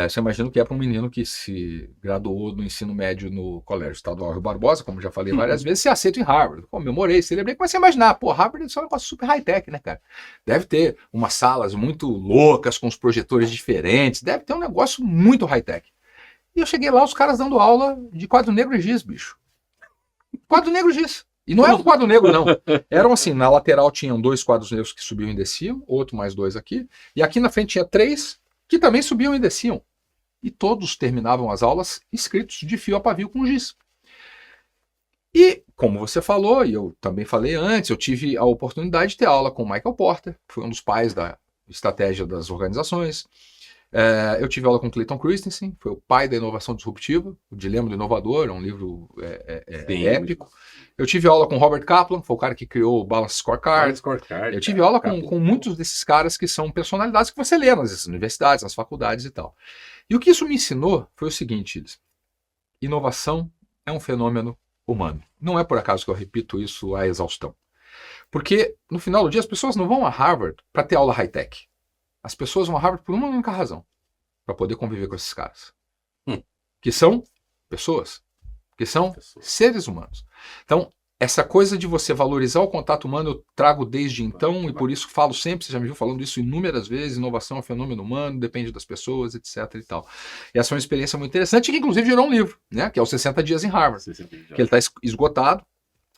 você imagina o que é para um menino que se graduou do ensino médio no Colégio Estadual Rio Barbosa, como já falei várias vezes, ser aceito em Harvard. Comemorei, celebrei, comecei a imaginar, Harvard é um negócio super high-tech, né, cara? Deve ter umas salas muito loucas, com os projetores diferentes, deve ter um negócio muito high-tech. E eu cheguei lá, os caras dando aula de quadro negro e giz, bicho. Quadro negro e giz. E não era um quadro negro, não. Eram assim, na lateral tinham 2 quadros negros que subiam e desciam, outro mais 2 aqui, e aqui na frente tinha 3 que também subiam e desciam. E todos terminavam as aulas escritos de fio a pavio com giz. E, como você falou, e eu também falei antes, eu tive a oportunidade de ter aula com o Michael Porter, que foi um dos pais da estratégia das organizações. Eu tive aula com Clayton Christensen, foi o pai da inovação disruptiva, o Dilema do Inovador, é um livro épico. Eu tive aula com Robert Kaplan, foi o cara que criou o Balance Scorecard. Eu tive aula com muitos desses caras que são personalidades que você lê nas universidades, nas faculdades e tal. E o que isso me ensinou foi o seguinte, Ilis: inovação é um fenômeno humano. Não é por acaso que eu repito isso à exaustão. Porque, no final do dia, as pessoas não vão a Harvard para ter aula high-tech. As pessoas vão a Harvard por uma única razão: para poder conviver com esses caras. Que são pessoas. Que são seres humanos. Então, essa coisa de você valorizar o contato humano eu trago desde então, e por isso falo sempre, você já me viu falando isso inúmeras vezes: inovação é um fenômeno humano, depende das pessoas, etc. e tal. E essa é uma experiência muito interessante, que inclusive gerou um livro, né, que é os 60 Dias em Harvard, que ele está esgotado.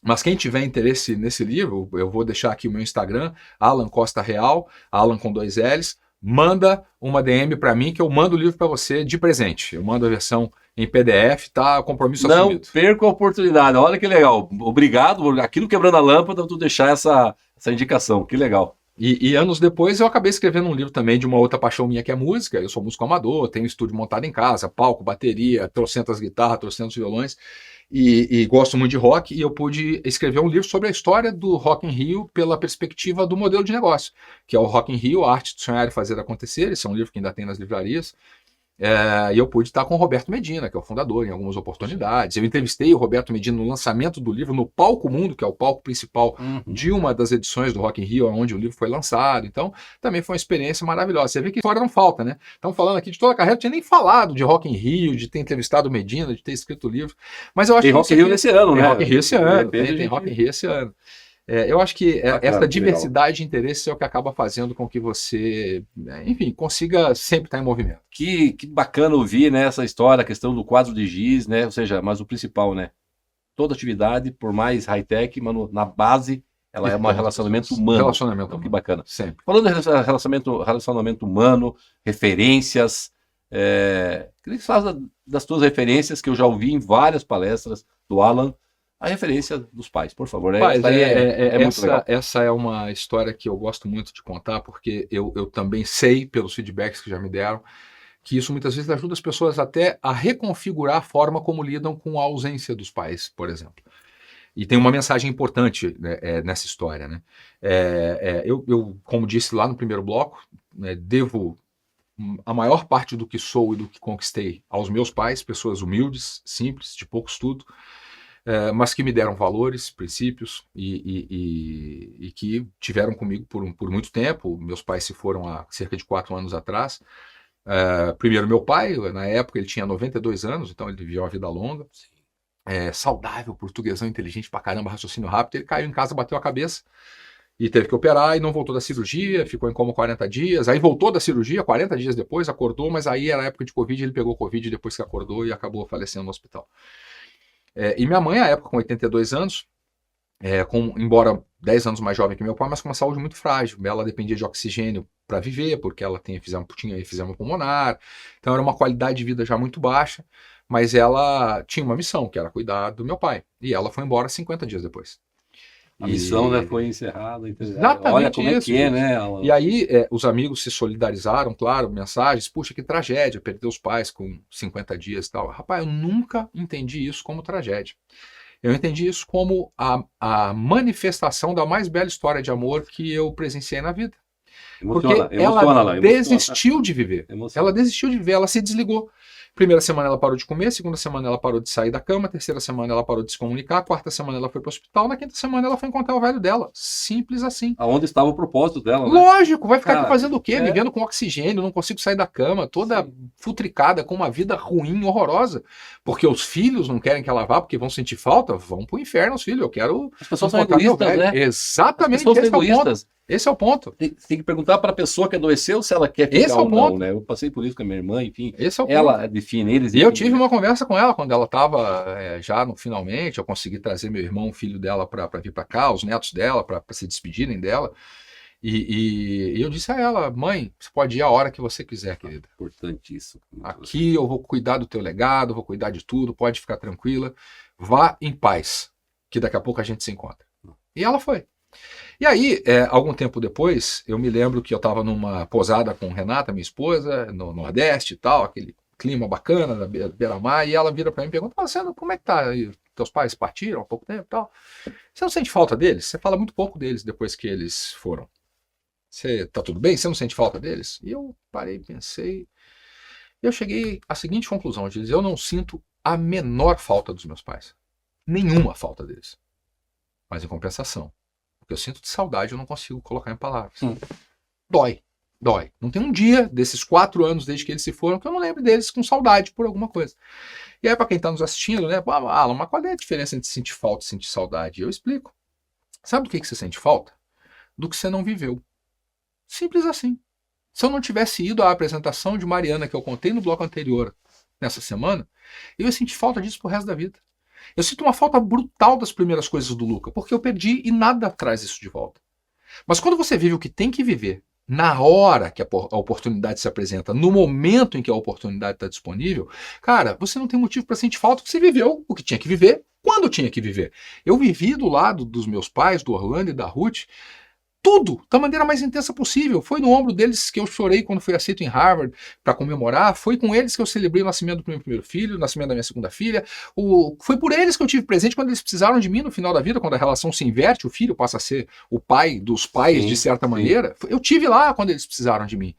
Mas quem tiver interesse nesse livro, eu vou deixar aqui o meu Instagram, Alan Costa Real, Alan com 2 L's, manda uma DM para mim que eu mando o livro para você de presente. Eu mando a versão em PDF, tá? Compromisso assumido. Não perca a oportunidade. Olha que legal. Obrigado. Aqui no Quebrando a Lâmpada, tu deixar essa indicação. Que legal. E anos depois eu acabei escrevendo um livro também de uma outra paixão minha, que é música. Eu sou músico amador, tenho estúdio montado em casa, palco, bateria, trocentas guitarras, trocentos violões. E gosto muito de rock, e eu pude escrever um livro sobre a história do Rock in Rio pela perspectiva do modelo de negócio, que é o Rock in Rio, a arte de sonhar e fazer acontecer. Esse é um livro que ainda tem nas livrarias. E eu pude estar com o Roberto Medina, que é o fundador, em algumas oportunidades. Eu entrevistei o Roberto Medina no lançamento do livro no Palco Mundo, que é o palco principal de uma das edições do Rock in Rio, onde o livro foi lançado. Então, também foi uma experiência maravilhosa. Você vê que história não falta, né? Estamos falando aqui de toda a carreira, não tinha nem falado de Rock in Rio, de ter entrevistado o Medina, de ter escrito o livro. Mas eu acho tem Rock in Rio nesse ano, né? Tem Rock in Rio esse ano, tem Rock in Rio esse ano. Eu acho que essa diversidade de interesses é o que acaba fazendo com que você, enfim, consiga sempre estar em movimento. Que bacana ouvir, né, essa história, a questão do quadro de giz, né? Ou seja, mas o principal, né? Toda atividade, por mais high-tech, mas na base, ela é um relacionamento humano. Relacionamento então, humano. Que bacana. Sempre. Falando de relacionamento humano, referências, queria que você falasse das tuas referências, que eu já ouvi em várias palestras do Alan. A referência dos pais, por favor. Pais, muito legal. Essa é uma história que eu gosto muito de contar, porque eu também sei, pelos feedbacks que já me deram, que isso muitas vezes ajuda as pessoas até a reconfigurar a forma como lidam com a ausência dos pais, por exemplo. E tem uma mensagem importante, né, nessa história, né? Eu, como disse lá no primeiro bloco, devo a maior parte do que sou e do que conquistei aos meus pais, pessoas humildes, simples, de pouco estudo, mas que me deram valores, princípios e que tiveram comigo por muito tempo. Meus pais se foram há cerca de 4 anos atrás. Primeiro meu pai, na época ele tinha 92 anos, então ele viveu uma vida longa. Saudável, portuguesão, inteligente pra caramba, raciocínio rápido. Ele caiu em casa, bateu a cabeça e teve que operar e não voltou da cirurgia, ficou em coma 40 dias, aí voltou da cirurgia 40 dias depois, acordou, mas aí era época de Covid, ele pegou Covid depois que acordou e acabou falecendo no hospital. E minha mãe, à época, com 82 anos, embora 10 anos mais jovem que meu pai, mas com uma saúde muito frágil. Ela dependia de oxigênio para viver, porque ela tinha efizema pulmonar, então era uma qualidade de vida já muito baixa, mas ela tinha uma missão, que era cuidar do meu pai. E ela foi embora 50 dias depois. A missão, né, foi encerrada. Exatamente. Olha como isso, é que é, gente. né? E aí, os amigos se solidarizaram, claro, mensagens, puxa, que tragédia, perder os pais com 50 dias e tal. Rapaz, eu nunca entendi isso como tragédia. Eu entendi isso como a manifestação da mais bela história de amor que eu presenciei na vida. Emociona, Porque emociona, ela Alain, desistiu de viver. Emociona. Ela desistiu de viver, ela se desligou. Primeira semana ela parou de comer, segunda semana ela parou de sair da cama, terceira semana ela parou de se comunicar, quarta semana ela foi para o hospital, na quinta semana ela foi encontrar o velho dela. Simples assim. Aonde estava o propósito dela, né? Lógico, vai ficar aqui Cara, fazendo o quê? Vivendo com oxigênio, não consigo sair da cama, toda futricada, com uma vida ruim, horrorosa. Porque os filhos não querem que ela vá, porque vão sentir falta, vão pro inferno os filhos, eu quero... As pessoas são encontrar meu egoístas, velho. né? Exatamente, As pessoas esse são é o ponto. egoístas. Esse é o ponto. Tem que perguntar para a pessoa que adoeceu se ela quer Esse ficar é o ou ponto. não, né? Eu passei por isso com a minha irmã, enfim. Esse é o ponto. Ela define eles. E eu definem, tive né? uma conversa com ela quando ela estava já no finalmente. Eu consegui trazer meu irmão, o filho dela, para vir para cá, os netos dela, para se despedirem dela. E eu disse a ela: mãe, você pode ir a hora que você quiser, querida. Importante isso. Aqui eu vou cuidar do teu legado, vou cuidar de tudo, pode ficar tranquila. Vá em paz, que daqui a pouco a gente se encontra. E ela foi. E aí, algum tempo depois, eu me lembro que eu estava numa posada com Renata, minha esposa, no Nordeste e tal, aquele clima bacana da beira-mar, e ela vira para mim e pergunta: Luciano, como é que tá aí? Teus pais partiram há pouco tempo e tal? Você não sente falta deles? Você fala muito pouco deles depois que eles foram. Você tá tudo bem? Você não sente falta deles? E eu parei, pensei, eu cheguei à seguinte conclusão: eu não sinto a menor falta dos meus pais. Nenhuma falta deles. Mas em compensação, o que eu sinto de saudade eu não consigo colocar em palavras. Dói. Não tem um dia desses 4 anos desde que eles se foram que eu não lembro deles com saudade por alguma coisa. E aí, para quem está nos assistindo, né? Alan, mas qual é a diferença entre sentir falta e sentir saudade? Eu explico. Sabe do que você sente falta? Do que você não viveu. Simples assim. Se eu não tivesse ido à apresentação de Mariana que eu contei no bloco anterior nessa semana, eu ia sentir falta disso pro resto da vida. Eu sinto uma falta brutal das primeiras coisas do Luca, porque eu perdi e nada traz isso de volta. Mas quando você vive o que tem que viver, na hora que a oportunidade se apresenta, no momento em que a oportunidade está disponível, cara, você não tem motivo para sentir falta, porque você viveu o que tinha que viver, quando tinha que viver. Eu vivi do lado dos meus pais, do Orlando e da Ruth, tudo da maneira mais intensa possível. Foi no ombro deles que eu chorei quando fui aceito em Harvard para comemorar. Foi com eles que eu celebrei o nascimento do meu primeiro filho, o nascimento da minha segunda filha. Foi por eles que eu tive presente quando eles precisaram de mim no final da vida, quando a relação se inverte, o filho passa a ser o pai dos pais, de certa maneira. Eu tive lá quando eles precisaram de mim.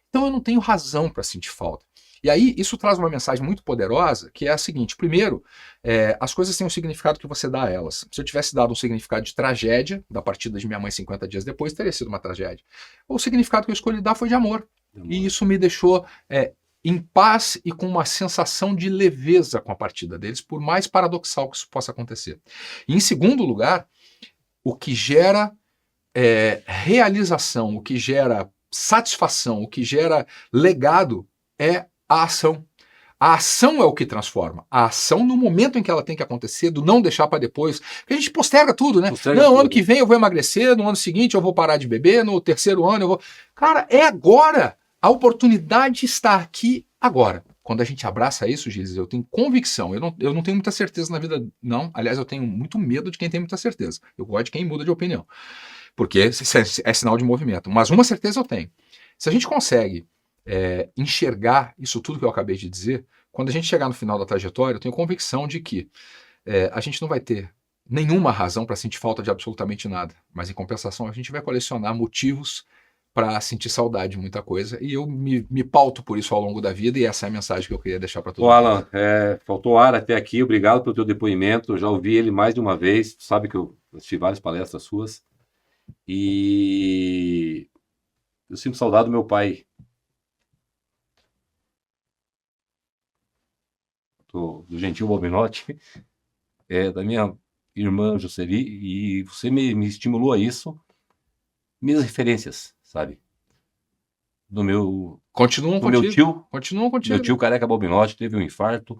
Então eu não tenho razão para sentir falta. E aí isso traz uma mensagem muito poderosa, que é a seguinte: primeiro, as coisas têm um significado que você dá a elas. Se eu tivesse dado um significado de tragédia, da partida de minha mãe 50 dias depois, teria sido uma tragédia. O significado que eu escolhi dar foi de amor. E isso me deixou em paz e com uma sensação de leveza com a partida deles, por mais paradoxal que isso possa acontecer. E em segundo lugar, o que gera realização, o que gera satisfação, o que gera legado é a ação. A ação é o que transforma. A ação no momento em que ela tem que acontecer, do não deixar para depois. Porque a gente posterga tudo, né? Ano que vem eu vou emagrecer, no ano seguinte eu vou parar de beber, no terceiro ano eu vou... Cara, é agora. A oportunidade está aqui agora. Quando a gente abraça isso, Gilles, eu tenho convicção. Eu não tenho muita certeza na vida, não. Aliás, eu tenho muito medo de quem tem muita certeza. Eu gosto de quem muda de opinião. Porque é sinal de movimento. Mas uma certeza eu tenho. Se a gente consegue enxergar isso tudo que eu acabei de dizer, quando a gente chegar no final da trajetória, eu tenho convicção de que a gente não vai ter nenhuma razão para sentir falta de absolutamente nada, mas em compensação a gente vai colecionar motivos para sentir saudade de muita coisa, e eu me pauto por isso ao longo da vida, e essa é a mensagem que eu queria deixar para todo mundo. Alan, faltou ar até aqui, obrigado pelo teu depoimento, eu já ouvi ele mais de uma vez, tu sabe que eu assisti várias palestras suas, e eu sinto saudade do meu pai. Do Gentil Bobinotti, da minha irmã Jusseli, e você me estimulou a isso. Minhas referências, sabe? Do meu... Continuam contigo. Meu tio Careca Bobinotti teve um infarto,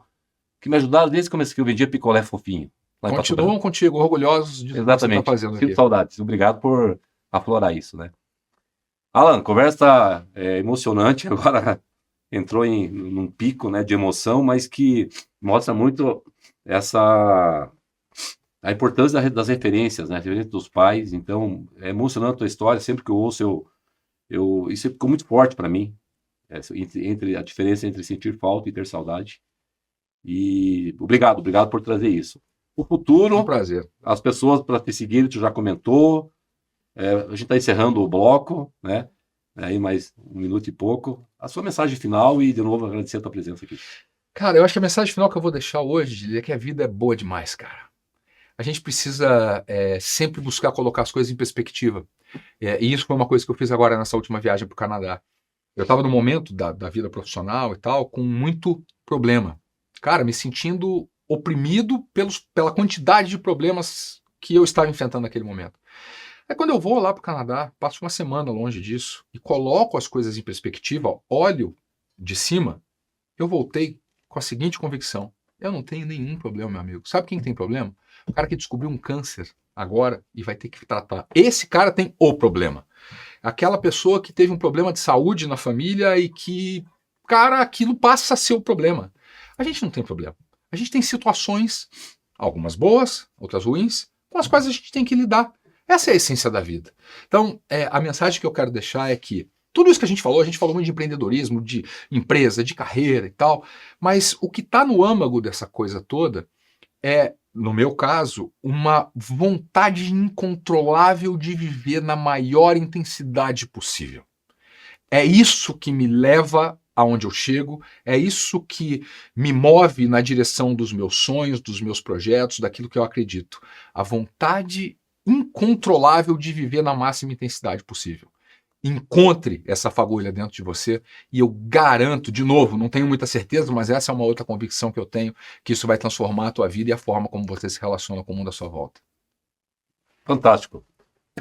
que me ajudaram desde que eu vendia picolé fofinho. Continuam contigo, orgulhosos de tudo que você está fazendo aqui. Sinto saudades. Obrigado por aflorar isso, né? Alan, conversa emocionante agora... entrou num pico, né, de emoção, mas que mostra muito essa a importância das referências, né? A referência dos pais. Então, é emocionante a tua história. Sempre que eu ouço, isso ficou muito forte para mim. Entre a diferença entre sentir falta e ter saudade. E obrigado por trazer isso. O futuro, Um prazer. as pessoas para te seguirem, tu já comentou. A gente está encerrando o bloco, né? Aí mais 1 minuto e pouco. A sua mensagem final e, de novo, agradecer a tua presença aqui. Cara, eu acho que a mensagem final que eu vou deixar hoje é que a vida é boa demais, cara. A gente precisa sempre buscar colocar as coisas em perspectiva. E isso foi uma coisa que eu fiz agora nessa última viagem para o Canadá. Eu estava no momento da vida profissional e tal, com muito problema. Cara, me sentindo oprimido pela quantidade de problemas que eu estava enfrentando naquele momento. Aí quando eu vou lá para o Canadá, passo uma semana longe disso e coloco as coisas em perspectiva, olho de cima, eu voltei com a seguinte convicção: eu não tenho nenhum problema, meu amigo. Sabe quem tem problema? O cara que descobriu um câncer agora e vai ter que tratar. Esse cara tem o problema. Aquela pessoa que teve um problema de saúde na família e que, cara, aquilo passa a ser o problema. A gente não tem problema. A gente tem situações, algumas boas, outras ruins, com as quais a gente tem que lidar. Essa é a essência da vida. Então, a mensagem que eu quero deixar é que tudo isso que a gente falou muito de empreendedorismo, de empresa, de carreira e tal, mas o que está no âmago dessa coisa toda é, no meu caso, uma vontade incontrolável de viver na maior intensidade possível. É isso que me leva aonde eu chego, é isso que me move na direção dos meus sonhos, dos meus projetos, daquilo que eu acredito. A vontade incontrolável de viver na máxima intensidade possível. Encontre essa fagulha dentro de você e eu garanto, de novo, não tenho muita certeza, mas essa é uma outra convicção que eu tenho, que isso vai transformar a tua vida e a forma como você se relaciona com o mundo à sua volta. Fantástico.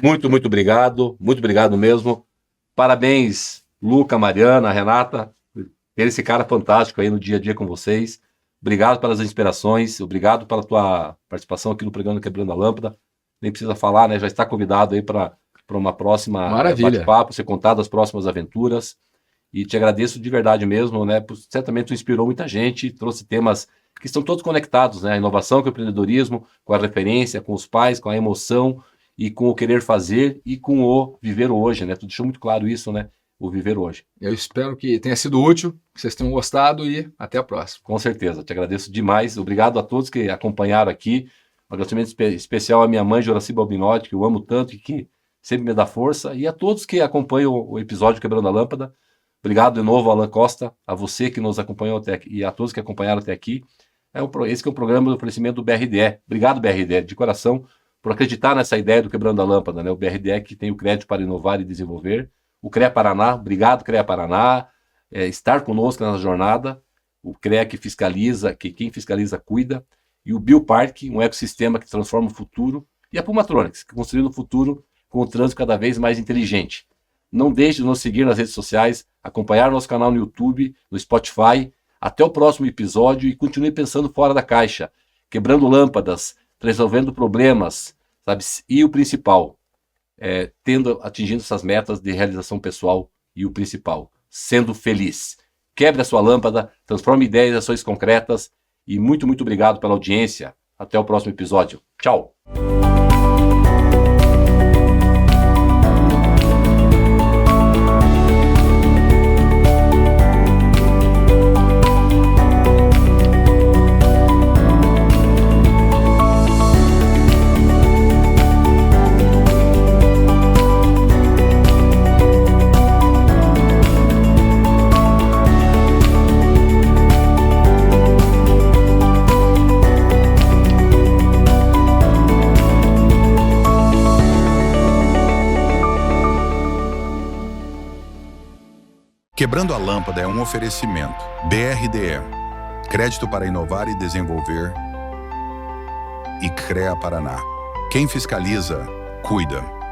Muito obrigado mesmo. Parabéns, Luca, Mariana, Renata, ter esse cara fantástico aí no dia a dia com vocês. Obrigado pelas inspirações, obrigado pela tua participação aqui no programa Quebrando a Lâmpada. Nem precisa falar, né? Já está convidado aí para uma próxima bate-papo, você contar das próximas aventuras. E te agradeço de verdade mesmo, né? Certamente tu inspirou muita gente, trouxe temas que estão todos conectados, né? A inovação com o empreendedorismo, com a referência, com os pais, com a emoção e com o querer fazer e com o viver hoje, né? Tu deixou muito claro isso, né? O viver hoje. Eu espero que tenha sido útil, que vocês tenham gostado e até a próxima. Com certeza, te agradeço demais. Obrigado a todos que acompanharam aqui. Um agradecimento especial à minha mãe, Joraci Balbinotti, que eu amo tanto e que sempre me dá força. E a todos que acompanham o episódio Quebrando a Lâmpada. Obrigado de novo, Alan Costa, a você que nos acompanhou até aqui e a todos que acompanharam até aqui. Esse que é o programa do oferecimento do BRDE. Obrigado, BRDE, de coração, por acreditar nessa ideia do Quebrando a Lâmpada, né? O BRDE que tem o crédito para inovar e desenvolver. O CREA Paraná, obrigado, CREA Paraná, estar conosco nessa jornada. O CREA que fiscaliza, que quem fiscaliza cuida. E o Biopark, um ecossistema que transforma o futuro. E a Pumatronics, que construindo o futuro com o trânsito cada vez mais inteligente. Não deixe de nos seguir nas redes sociais, acompanhar nosso canal no YouTube, no Spotify. Até o próximo episódio e continue pensando fora da caixa, quebrando lâmpadas, resolvendo problemas, sabe? E o principal, atingindo essas metas de realização pessoal e o principal, sendo feliz. Quebre a sua lâmpada, transforme ideias em ações concretas e muito obrigado pela audiência. Até o próximo episódio. Tchau! Quebrando a Lâmpada é um oferecimento. BRDE. Crédito para inovar e desenvolver. E CREA Paraná. Quem fiscaliza, cuida.